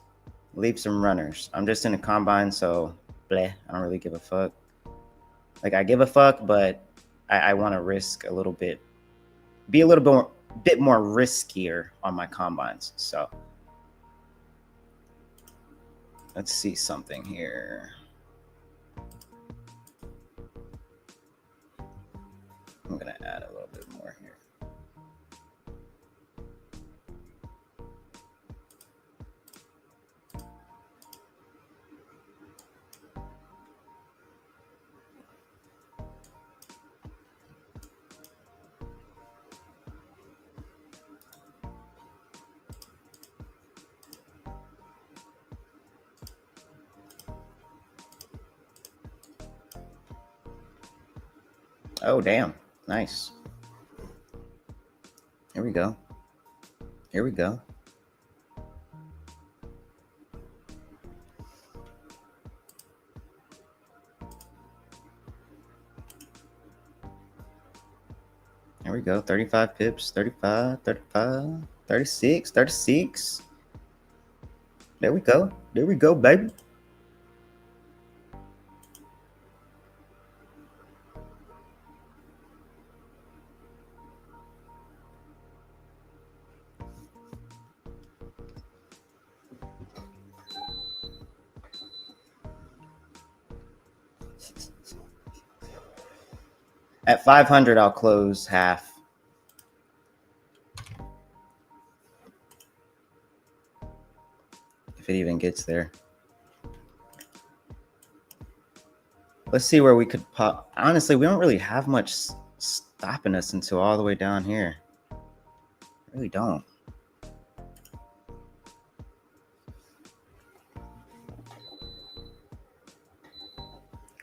Speaker 2: Leave some runners. I'm just in a combine, so bleh, I don't really give a fuck. Like, I give a fuck, but I want to risk a little bit, be a little bit more riskier on my combines. So let's see something here. I'm gonna add a little bit more here. Oh, damn. Nice. Here we go. Here we go. Here we go. 35 pips. 35, 36. There we go. There we go, baby. At 500, I'll close half. If it even gets there. Let's see where we could pop. Honestly, we don't really have much stopping us until all the way down here. Really don't.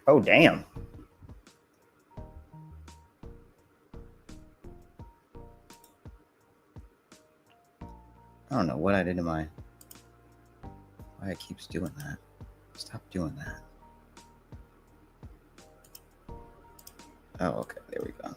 Speaker 2: Oh, damn. I don't know what I did to my... Why it keeps doing that. Stop doing that. Oh, okay. There we go.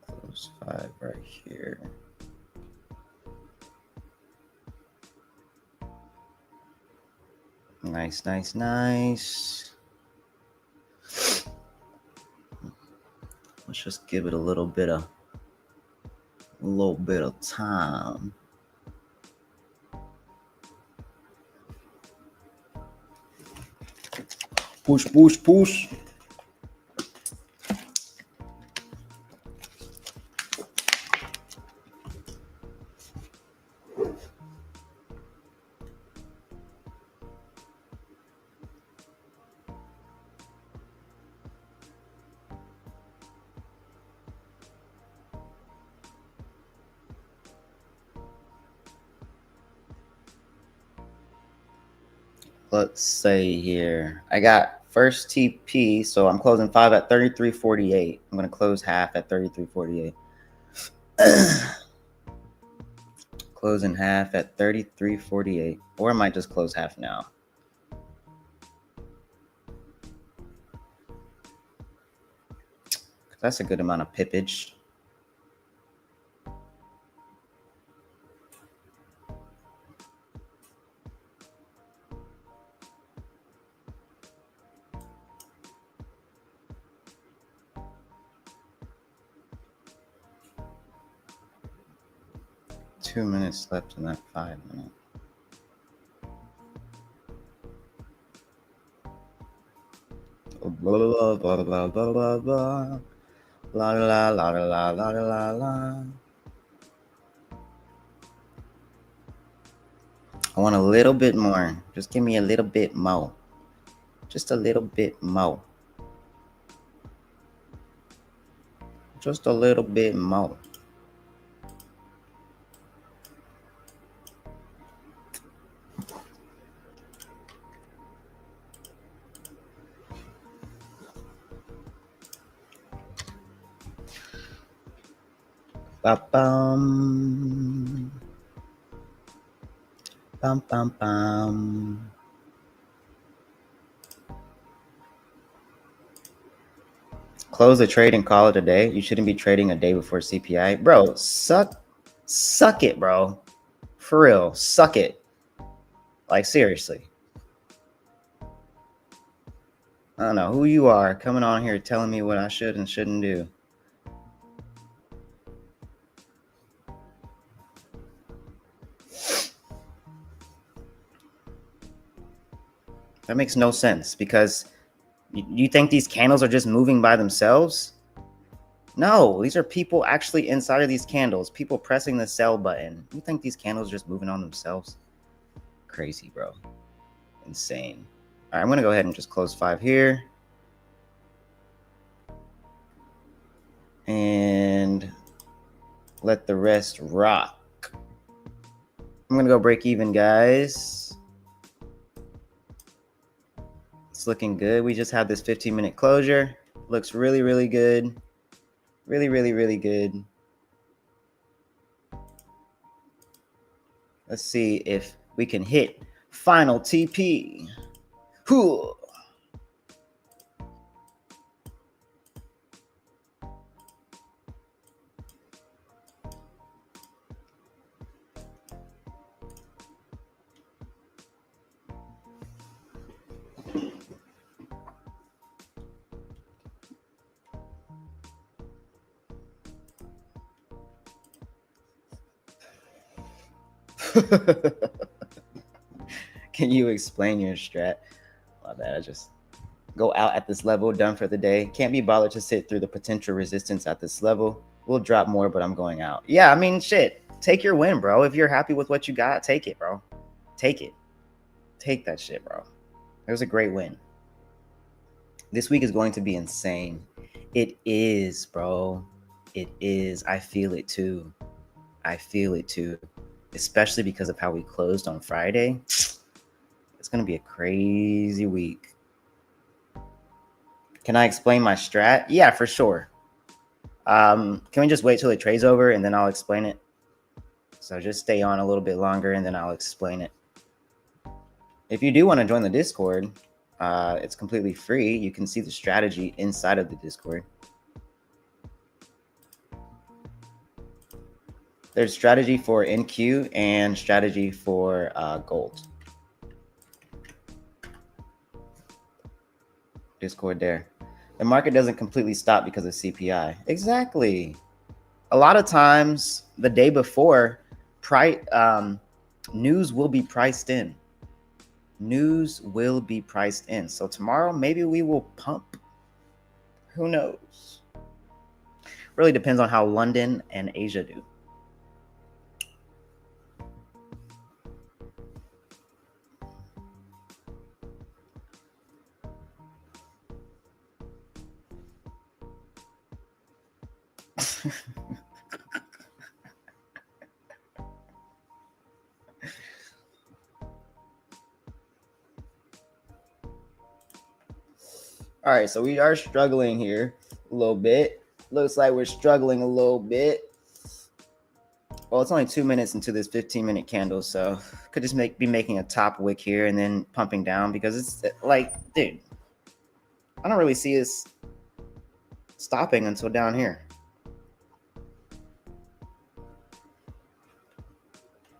Speaker 2: Close 5 right here. Nice. Let's just give it a little bit of time. Push. Let's say here, I got first TP, so I'm closing 5 at 33.48. I'm going to close half at 33.48. Closing half at 33.48, or I might just close half now. That's a good amount of pippage. Two minutes left in that 5 minute. Blah, blah, blah, blah, blah, blah, blah. La la la la la la la. I want a little bit more. Just give me a little bit more. Just a little bit more. Just a little bit more. Ba-bum. Bum, bum, bum. Close the trade and call it a day. You shouldn't be trading a day before CPI. Bro, suck it, bro. For real, suck it. Like, seriously. I don't know who you are coming on here telling me what I should and shouldn't do. That makes no sense because you think these candles are just moving by themselves? No, these are people actually inside of these candles, people pressing the sell button. You think these candles are just moving on themselves? Crazy, bro. Insane. All right, I'm going to go ahead and just close 5 here. And let the rest rock. I'm going to go break even, guys. It's looking good. We just had this 15-minute closure. Looks really, really good. Really, really, really good. Let's see if we can hit final TP. Whew. Can you explain your strat? My bad, I just go out at this level, done for the day. Can't be bothered to sit through the potential resistance at this level. We'll drop more, but I'm going out. Yeah, I mean, shit. Take your win, bro. If you're happy with what you got, take it, bro. Take it. Take that shit, bro. It was a great win. This week is going to be insane. It is, bro. It is. I feel it too. I feel it too. Especially because of how we closed on Friday. It's going to be a crazy week. Can I explain my strat? Yeah, for sure. Can we just wait till it trades over and then I'll explain it? So just stay on a little bit longer and then I'll explain it. If you do want to join the Discord, it's completely free. You can see the strategy inside of the Discord. There's strategy for NQ and strategy for gold. Discord there. The market doesn't completely stop because of CPI. Exactly. A lot of times the day before, news will be priced in. News will be priced in. So tomorrow, maybe we will pump. Who knows? Really depends on how London and Asia do. All right, so we are struggling here a little bit. Looks like we're struggling a little bit. Well, it's only 2 minutes into this 15-minute candle, so could just be making a top wick here and then pumping down because it's like, dude, I don't really see us stopping until down here.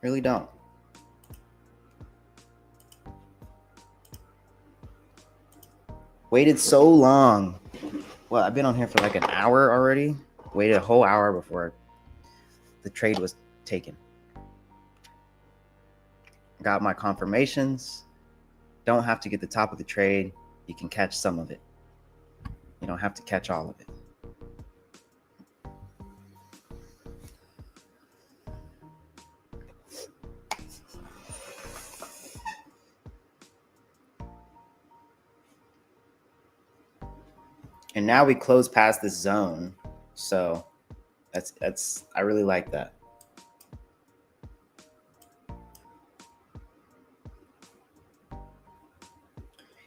Speaker 2: Really don't. Waited so long. Well, I've been on here for like an hour already. Waited a whole hour before the trade was taken. Got my confirmations. Don't have to get the top of the trade. You can catch some of it. You don't have to catch all of it. And now we close past this zone. So that's I really like that.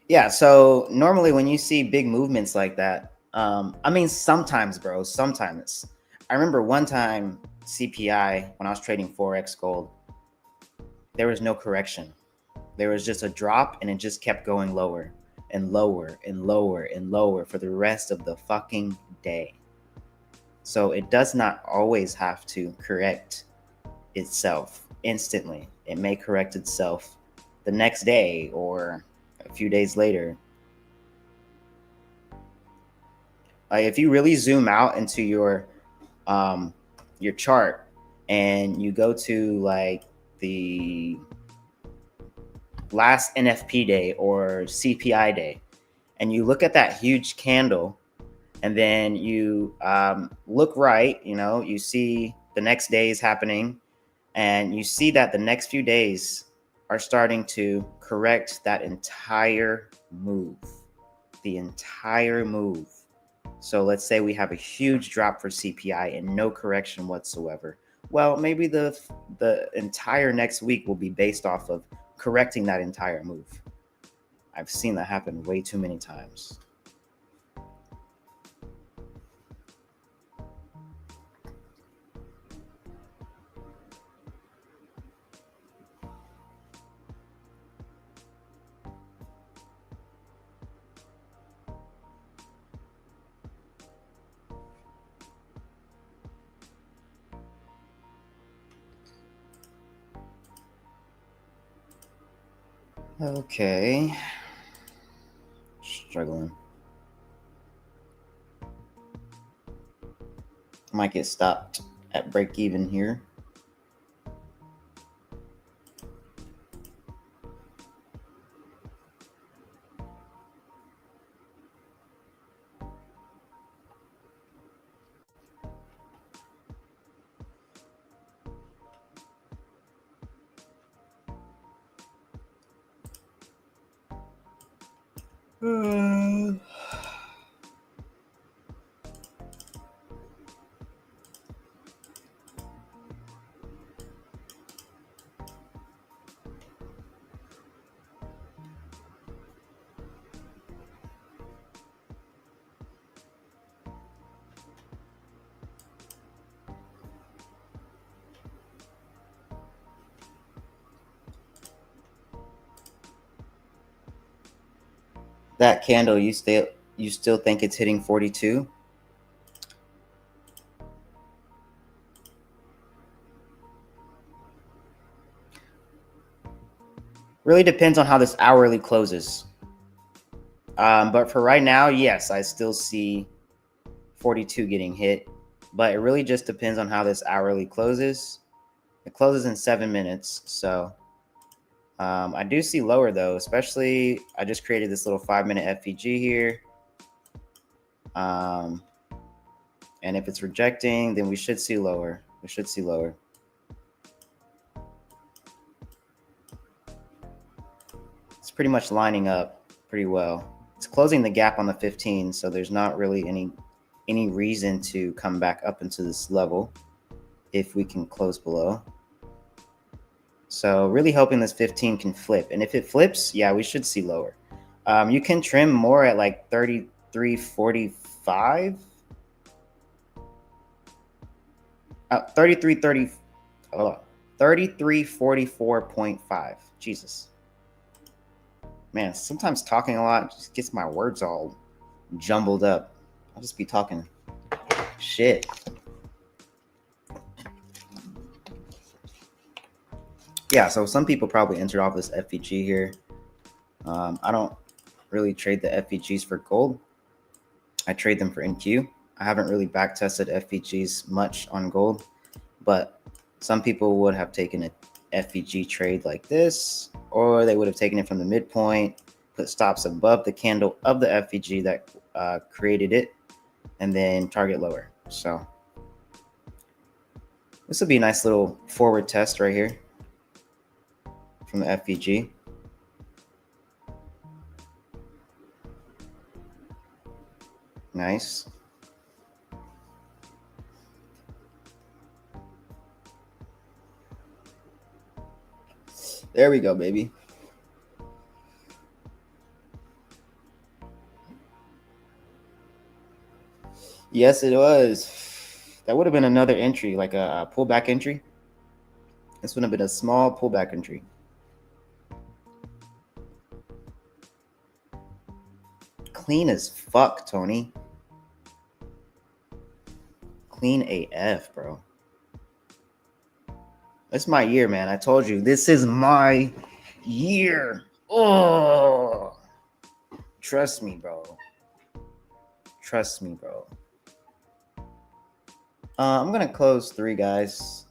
Speaker 2: Yeah, so normally when you see big movements like that, I mean, sometimes, bro, sometimes. I remember one time CPI, when I was trading Forex gold, there was no correction. There was just a drop and it just kept going lower and lower and lower and lower for the rest of the fucking day. So it does not always have to correct itself instantly. It may correct itself the next day or a few days later. If you really zoom out into your chart and you go to like the last NFP day or CPI day, and you look at that huge candle, and then you look right, you see the next day is happening, and you see that the next few days are starting to correct that entire move, the entire move. So let's say we have a huge drop for CPI and no correction whatsoever. Well, maybe the entire next week will be based off of correcting that entire move. I've seen that happen way too many times. Okay. Struggling. Might get stopped at break even here. That candle, you still think it's hitting 42? Really depends on how this hourly closes. But for right now, yes, I still see 42 getting hit. But it really just depends on how this hourly closes. It closes in 7 minutes, so I do see lower though, especially I just created this little 5-minute FVG here. And if it's rejecting, then we should see lower. We should see lower. It's pretty much lining up pretty well. It's closing the gap on the 15, so there's not really any reason to come back up into this level if we can close below. So really hoping this 15 can flip. And if it flips, yeah, we should see lower. You can trim more at like 33.45. 33.44.5. Jesus. Man, sometimes talking a lot just gets my words all jumbled up. I'll just be talking shit. Yeah, so some people probably entered off this FVG here. I don't really trade the FVGs for gold. I trade them for NQ. I haven't really back tested FVGs much on gold, but some people would have taken an FVG trade like this, or they would have taken it from the midpoint, put stops above the candle of the FVG that created it, and then target lower. So this would be a nice little forward test right here from the FVG. Nice. There we go, baby. Yes, it was. That would have been another entry, like a pullback entry. This would have been a small pullback entry. Clean as fuck, Tony. Clean AF, bro. It's my year, man. I told you, this is my year. Oh, trust me, bro. Trust me, bro. I'm gonna close 3, guys,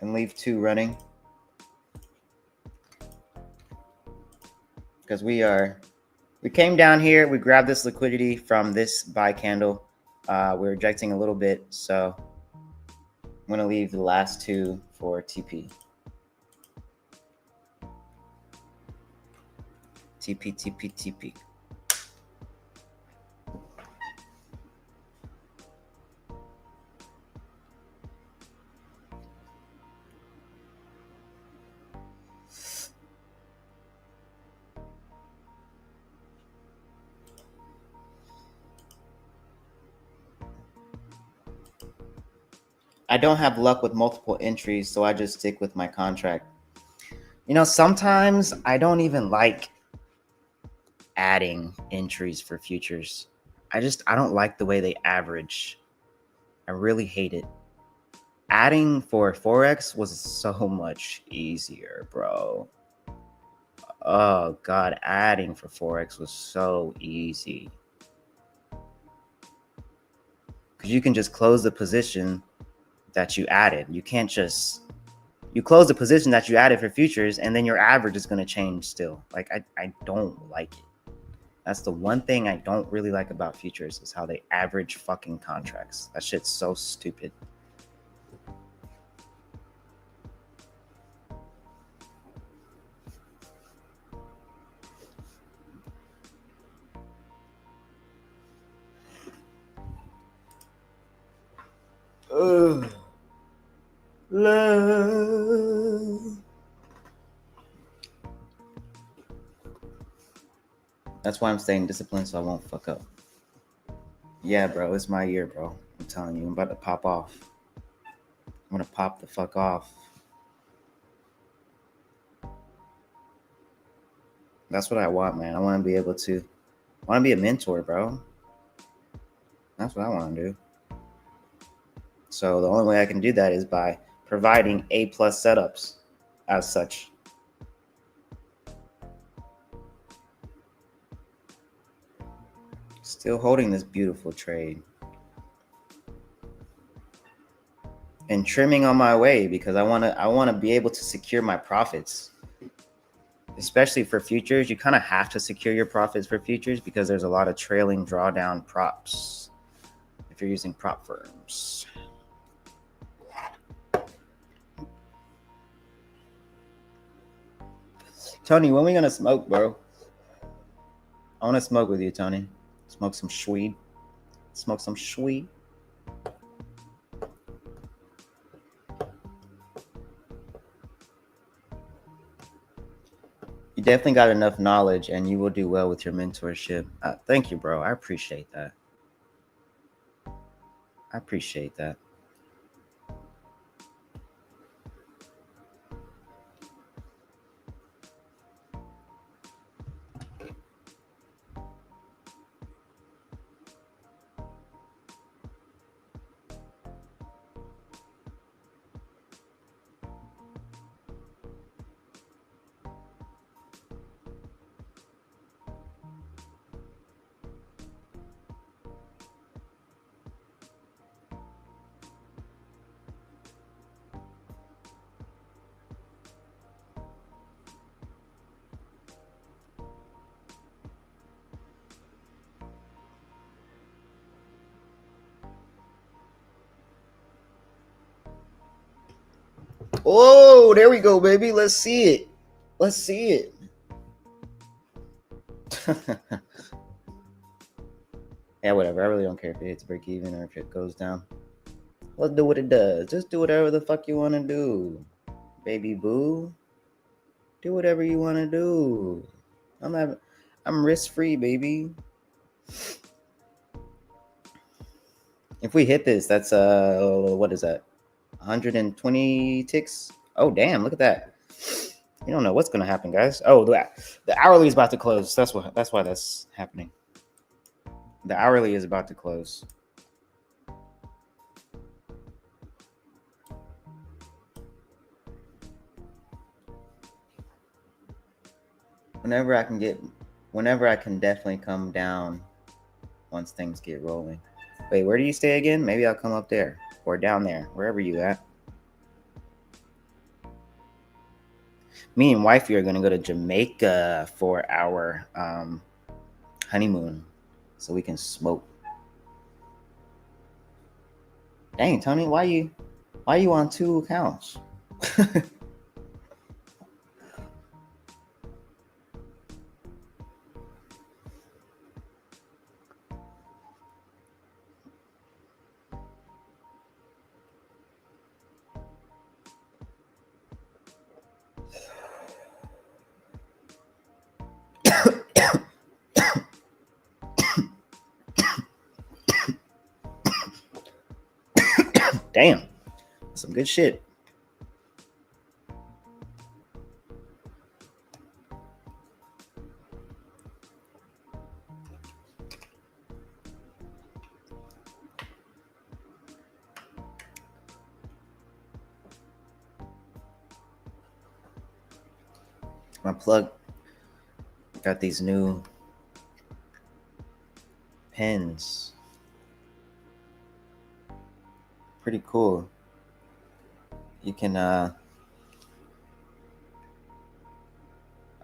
Speaker 2: and leave 2 running, because we came down here, we grabbed this liquidity from this buy candle. We're rejecting a little bit, so I'm gonna leave the last 2 for TP. TP. I don't have luck with multiple entries, so I just stick with my contract. You know, sometimes I don't even like adding entries for futures. I don't like the way they average. I really hate it. Adding for Forex was so much easier, bro. Oh God, adding for Forex was so easy. Because you can just close the position that you added. You can't just, you close the position that you added for futures, and then your average is going to change still. Like, I don't like it. That's the one thing I don't really like about futures, is how they average fucking contracts. That shit's so stupid. Ugh. Love. That's why I'm staying disciplined, so I won't fuck up. Yeah, bro, it's my year, bro. I'm telling you, I'm about to pop off. I'm gonna pop the fuck off. That's what I want, man. I want to be able to, I want to be a mentor, bro. That's what I want to do. So the only way I can do that is by providing A+ setups as such. Still holding this beautiful trade. And trimming on my way, because I want to be able to secure my profits. Especially for futures, you kind of have to secure your profits for futures, because there's a lot of trailing drawdown props if you're using prop firms. Tony, when we gonna smoke, bro? I want to smoke with you, Tony. Smoke some shweed. Smoke some shweed. You definitely got enough knowledge, and you will do well with your mentorship. Thank you, bro. I appreciate that. I appreciate that. Oh, there we go, baby. Let's see it. Let's see it. Yeah, whatever. I really don't care if it hits break even or if it goes down. Let's do what it does. Just do whatever the fuck you want to do, baby boo. Do whatever you want to do. I'm risk free, baby. If we hit this, that's what is that? 120 ticks. Oh damn! Look at that. You don't know what's gonna happen, guys. Oh, the hourly is about to close. That's why that's happening. The hourly is about to close. Whenever I can definitely come down once things get rolling. Wait, where do you stay again? Maybe I'll come up there or down there, wherever you at. Me and wifey are gonna go to Jamaica for our honeymoon, so we can smoke. Dang, Tony, why you on 2 accounts? Damn, some good shit. My plug got these new pens. Pretty cool. You can I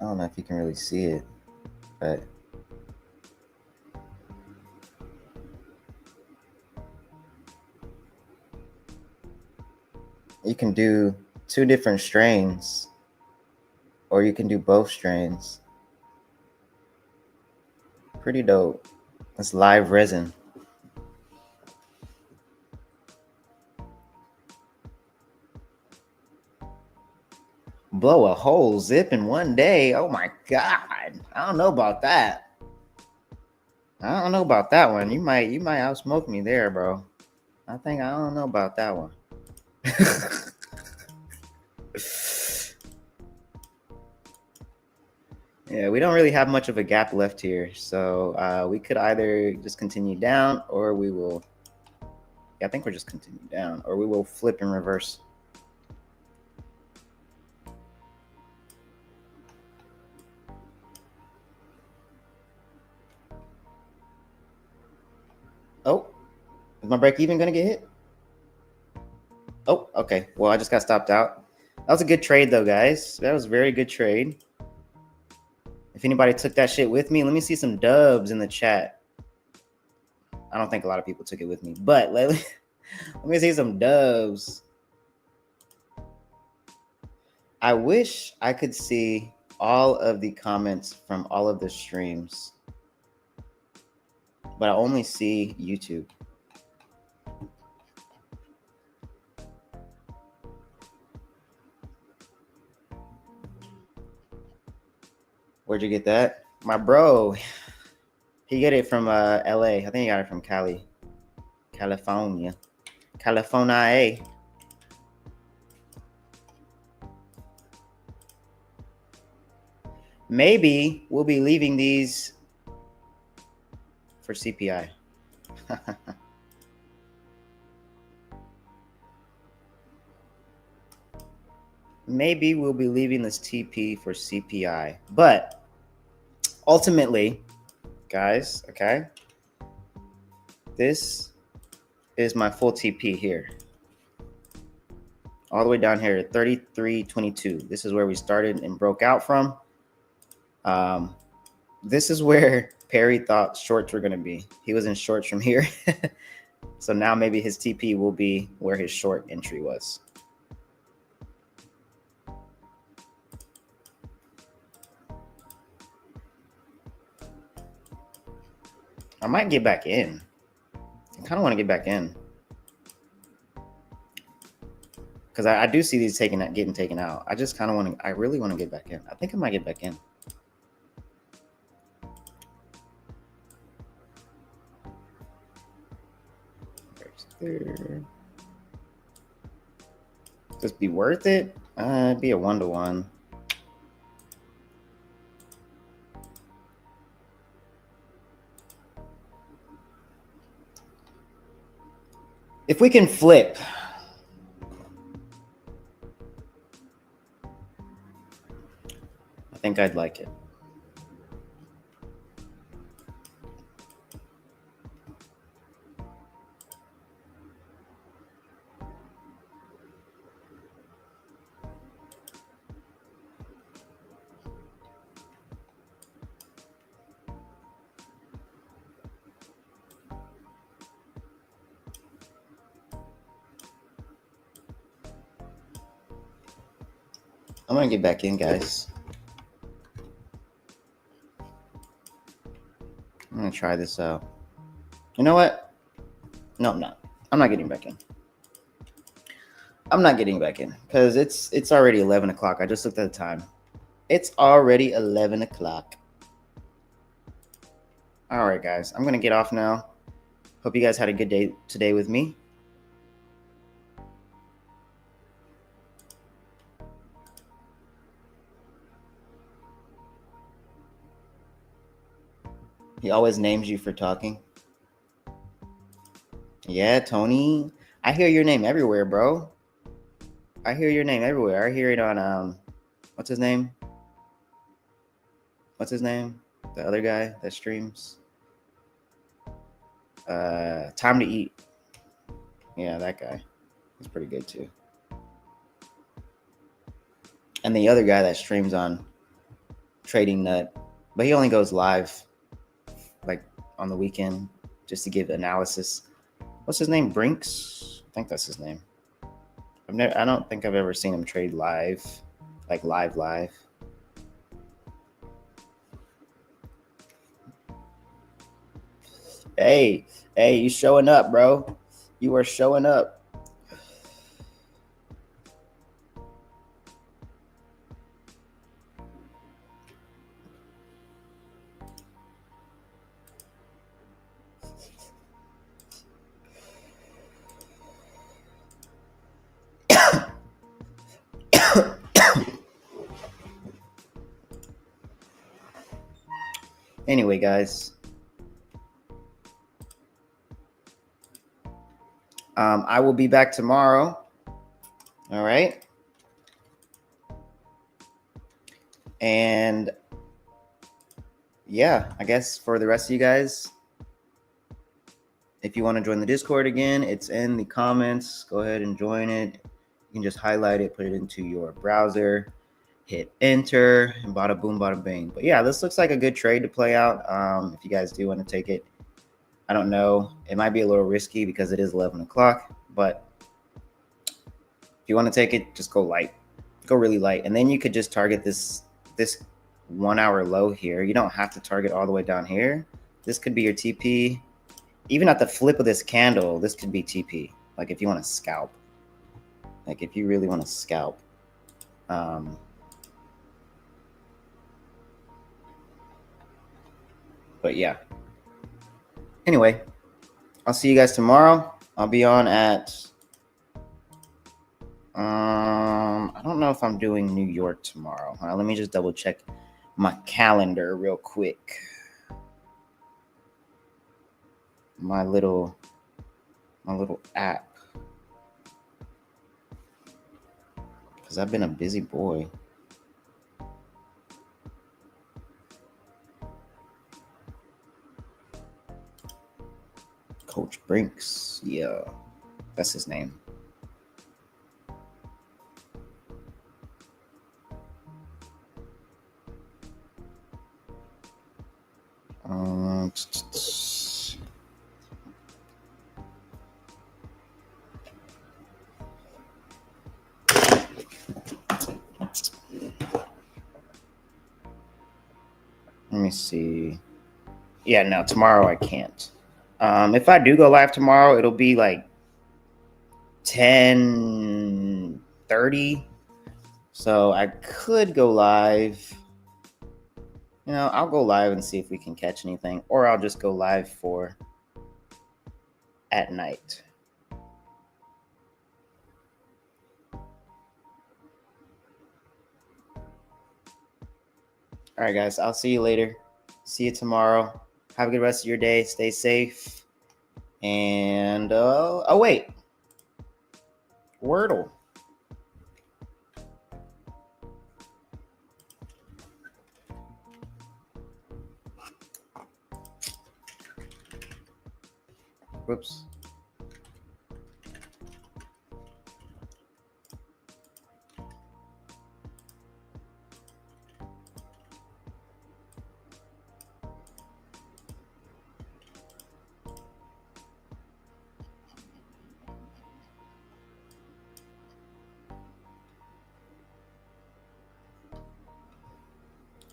Speaker 2: don't know if you can really see it, but you can do 2 different strains, or you can do both strains. Pretty dope. It's live resin. Blow a whole zip in one day. Oh my god. I don't know about that. I don't know about that one. You might outsmoke me there, bro. I don't know about that one. Yeah, we don't really have much of a gap left here, so we could either just continue down, or we will. Yeah, I think we're just continue down, or we will flip and reverse. Oh, is my break even gonna get hit? Oh, okay. Well, I just got stopped out. That was a good trade, though, guys. That was a very good trade. If anybody took that shit with me, let me see some dubs in the chat. I don't think a lot of people took it with me, but let me see some dubs. I wish I could see all of the comments from all of the streams, but I only see YouTube. Where'd you get that? My bro, he get it from LA. I think he got it from California. Maybe we'll be leaving these for CPI. Maybe we'll be leaving this TP for CPI, but ultimately, guys, okay, this is my full TP here, all the way down here at 33.22. This is where we started and broke out from. This is where Perry thought shorts were going to be. He was in shorts from here. So now maybe his TP will be where his short entry was. I might get back in. I kind of want to get back in. Because I do see these getting taken out. I just kind of want to, I really want to get back in. I think I might get back in. There. Just be worth it? It'd be a 1-to-1. If we can flip, I think I'd like it. I'm gonna get back in, guys. I'm gonna try this out. You know what? No, I'm not. I'm not getting back in. I'm not getting back in because it's already 11 o'clock. I just looked at the time. It's already 11 o'clock. All right, guys. I'm gonna get off now. Hope you guys had a good day today with me. He always names you for talking. Yeah, Tony. I hear your name everywhere, bro. I hear your name everywhere. I hear it on what's his name? What's his name? The other guy that streams. Time to Eat. Yeah, that guy. He's pretty good too. And the other guy that streams on Trading Nut, but he only goes live like on the weekend just to give analysis. What's his name? Brinks? I think that's his name. I don't think I've ever seen him trade live, like live. Hey, you showing up, bro. You are showing up. Anyway, guys. I will be back tomorrow. All right. And yeah, I guess for the rest of you guys, if you want to join the Discord again, it's in the comments. Go ahead and join it. You can just highlight it, put it into your browser, hit enter, and bada boom, bada bing. But yeah, this looks like a good trade to play out. If you guys do want to take it, I don't know. It might be a little risky because it is 11 o'clock, but if you want to take it, just go light. Go really light. And then you could just target this 1 hour low here. You don't have to target all the way down here. This could be your TP. Even at the flip of this candle, this could be TP. Like if you want to scalp. Like if you really want to scalp. But yeah. Anyway, I'll see you guys tomorrow. I'll be on at I don't know if I'm doing New York tomorrow. Let me just double check my calendar real quick. My little app. Because I've been a busy boy. Coach Brinks. Yeah, that's his name. Let me see. Yeah, no, tomorrow I can't. If I do go live tomorrow, it'll be like 10:30. So I could go live. You know, I'll go live and see if we can catch anything, or I'll just go live for at night. All right, guys, I'll see you later. See you tomorrow. Have a good rest of your day. Stay safe. And, oh, wait. Wordle. Whoops.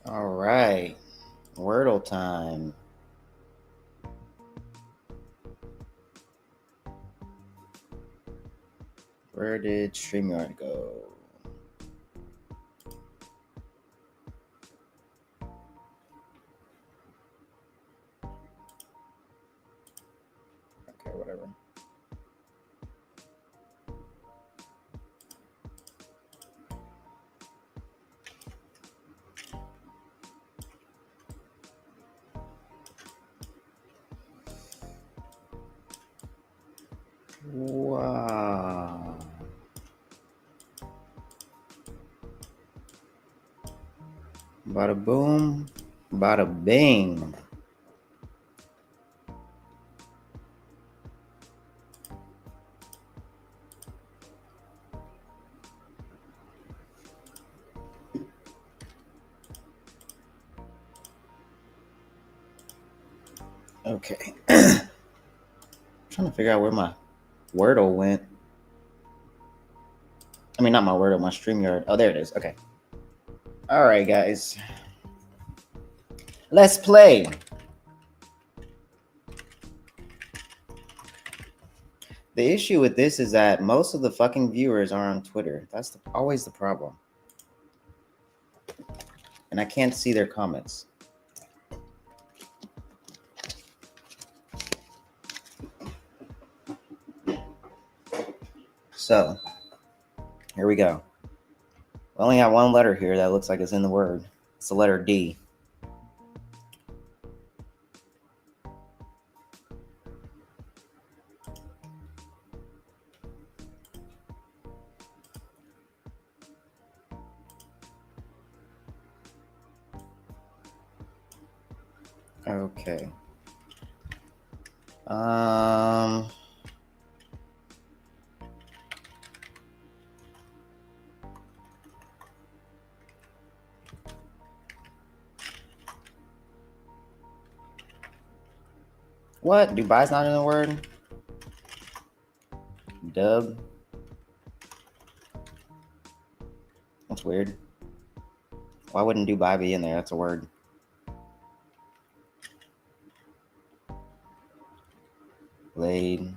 Speaker 2: All right. Wordle time. Where did StreamYard go? Okay, whatever. Wow. Bada boom, bada bing. Okay. Trying to figure out where my Wordle went. I mean, not my Wordle, my StreamYard. Oh, there it is. Okay. All right, guys. Let's play. The issue with this is that most of the fucking viewers are on Twitter. That's always the problem. And I can't see their comments. So, here we go. We only have one letter here that looks like it's in the word. It's the letter D. Okay. What? Dubai's not in the word? Dub? That's weird. Why wouldn't Dubai be in there? That's a word. Blade.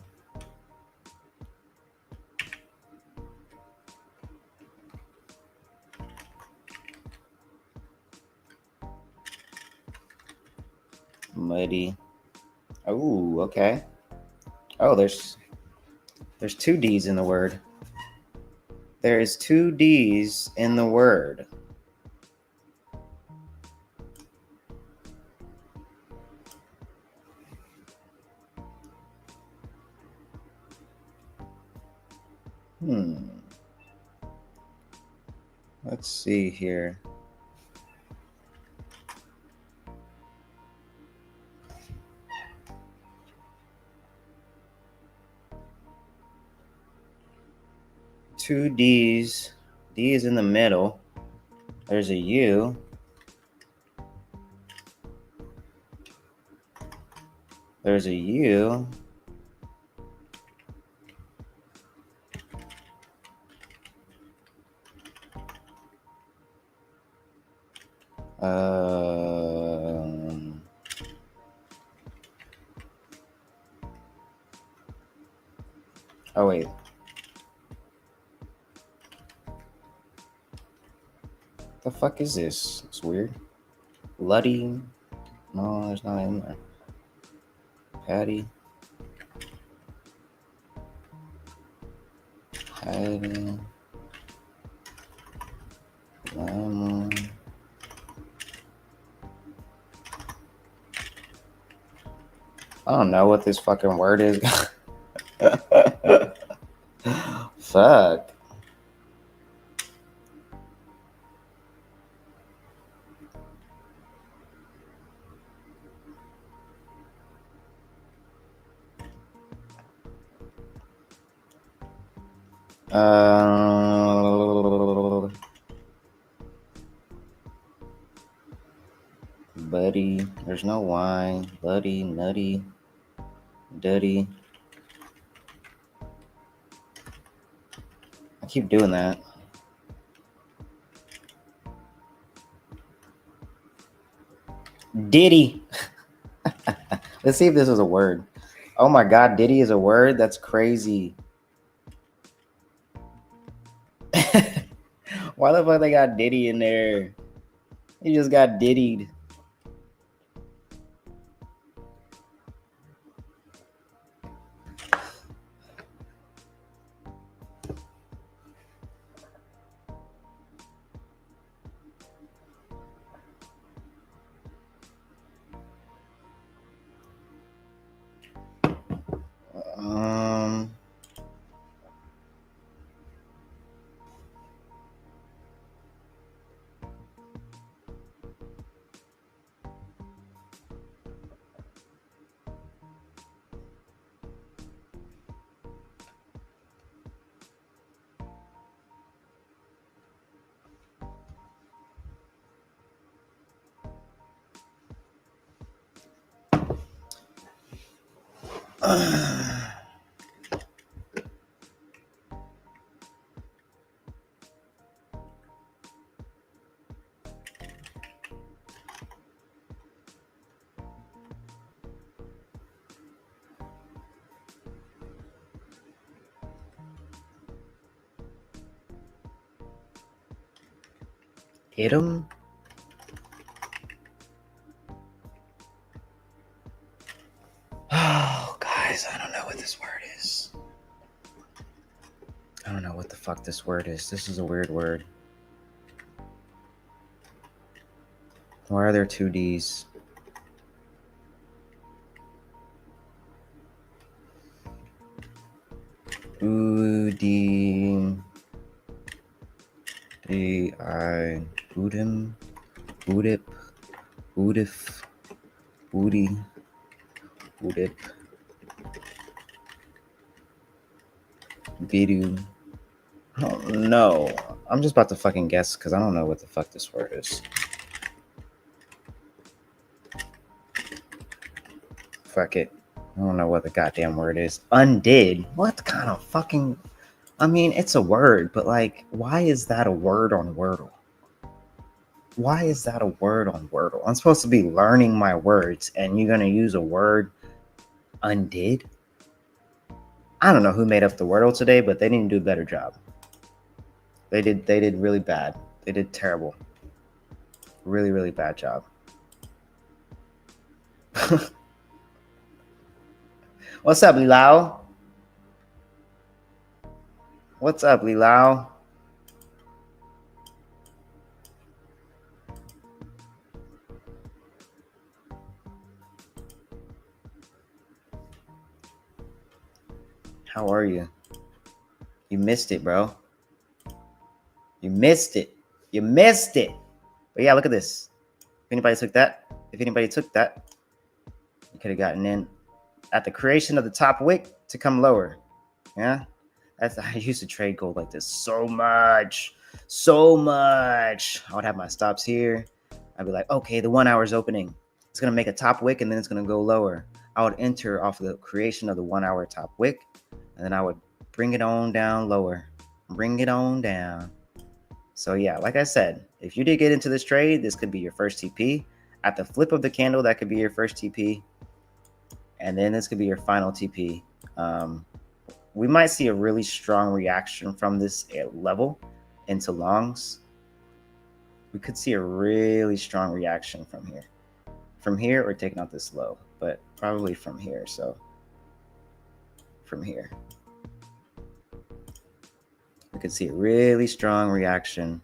Speaker 2: Muddy. Oh, okay. Oh, there's two D's in the word. There is two D's in the word. Let's see here. Two D's. D is in the middle. There's a U. There's a U. Oh, wait. The fuck is this? It's weird. Luddy. No, there's not in there. Patty. Patty. Lemon. I don't know what this fucking word is. Fuck. Buddy. There's no Y. Buddy. Nutty. Duddy. I keep doing that. Diddy. Let's see if this is a word. Oh my God, Diddy is a word? That's crazy. Why the fuck they got Diddy in there? He just got diddied. Hit him. Oh, guys, I don't know what this word is. I don't know what the fuck this word is. This is a weird word. Why are there two D's? Udi. D-I. Udim. Udip. Udif. Udi. Udip. Vidu. Oh, no. I'm just about to fucking guess because I don't know what the fuck this word is. Fuck it. I don't know what the goddamn word is. Undid. What kind of fucking... I mean, it's a word, but like, why is that a word on Wordle? Why is that a word on Wordle? I'm supposed to be learning my words, and you're going to use a word, undid? I don't know who made up the Wordle today, but they didn't do a better job. They did really bad. They did terrible. Really, really bad job. What's up, Lilau? What's up, Lilau? How are you? You missed it, bro. You missed it. You missed it. But yeah, look at this. If anybody took that, you could have gotten in at the creation of the top wick to come lower. Yeah, I used to trade gold like this so much. I would have my stops here. I'd be like, okay, the 1 hour is opening. It's gonna make a top wick and then it's gonna go lower. I would enter off of the creation of the 1 hour top wick, and then I would bring it on down lower. Bring it on down. So yeah, like I said, if you did get into this trade, this could be your first TP. At the flip of the candle, that could be your first TP. And then this could be your final TP. we might see a really strong reaction from this level into longs. We could see a really strong reaction from here. From here, we're taking out this low, but probably from here. So from here, we could see a really strong reaction.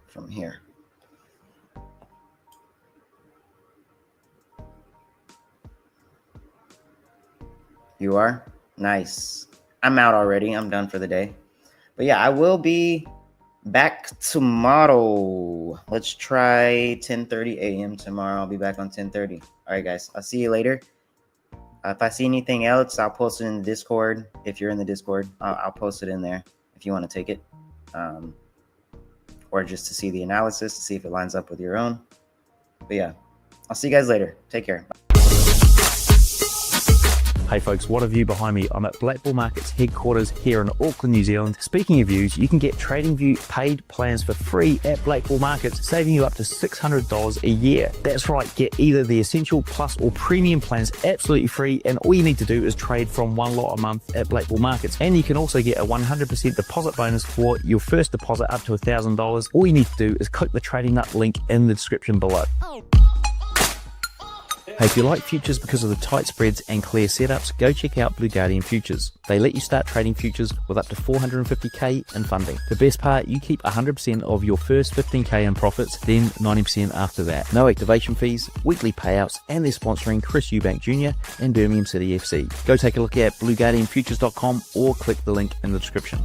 Speaker 2: From here. You are? Nice. I'm out already. I'm done for the day. But yeah, I will be back tomorrow. Let's try 10:30 a.m. tomorrow. I'll be back on 10:30. All right, guys. I'll see you later. If I see anything else, I'll post it in the Discord. If you're in the Discord, I'll post it in there if you want to take it. Or just to see the analysis, to see if it lines up with your own. But yeah, I'll see you guys later. Take care. Bye.
Speaker 1: Hey folks, what a view behind me. I'm at Black Bull Markets headquarters here in Auckland, New Zealand. Speaking of views, you can get TradingView paid plans for free at Black Bull Markets, saving you up to $600 a year. That's right, get either the Essential, Plus or Premium plans absolutely free, and all you need to do is trade from one lot a month at Black Bull Markets. And you can also get a 100% deposit bonus for your first deposit up to $1,000. All you need to do is click the Trading Nut link in the description below. Hey, if you like futures because of the tight spreads and clear setups, go check out Blue Guardian Futures. They let you start trading futures with up to $450k in funding. The best part, you keep 100% of your first 15k in profits, then 90% after that. No activation fees, weekly payouts, and they're sponsoring Chris Eubank Jr. and Birmingham City FC. Go take a look at blueguardianfutures.com or click the link in the description.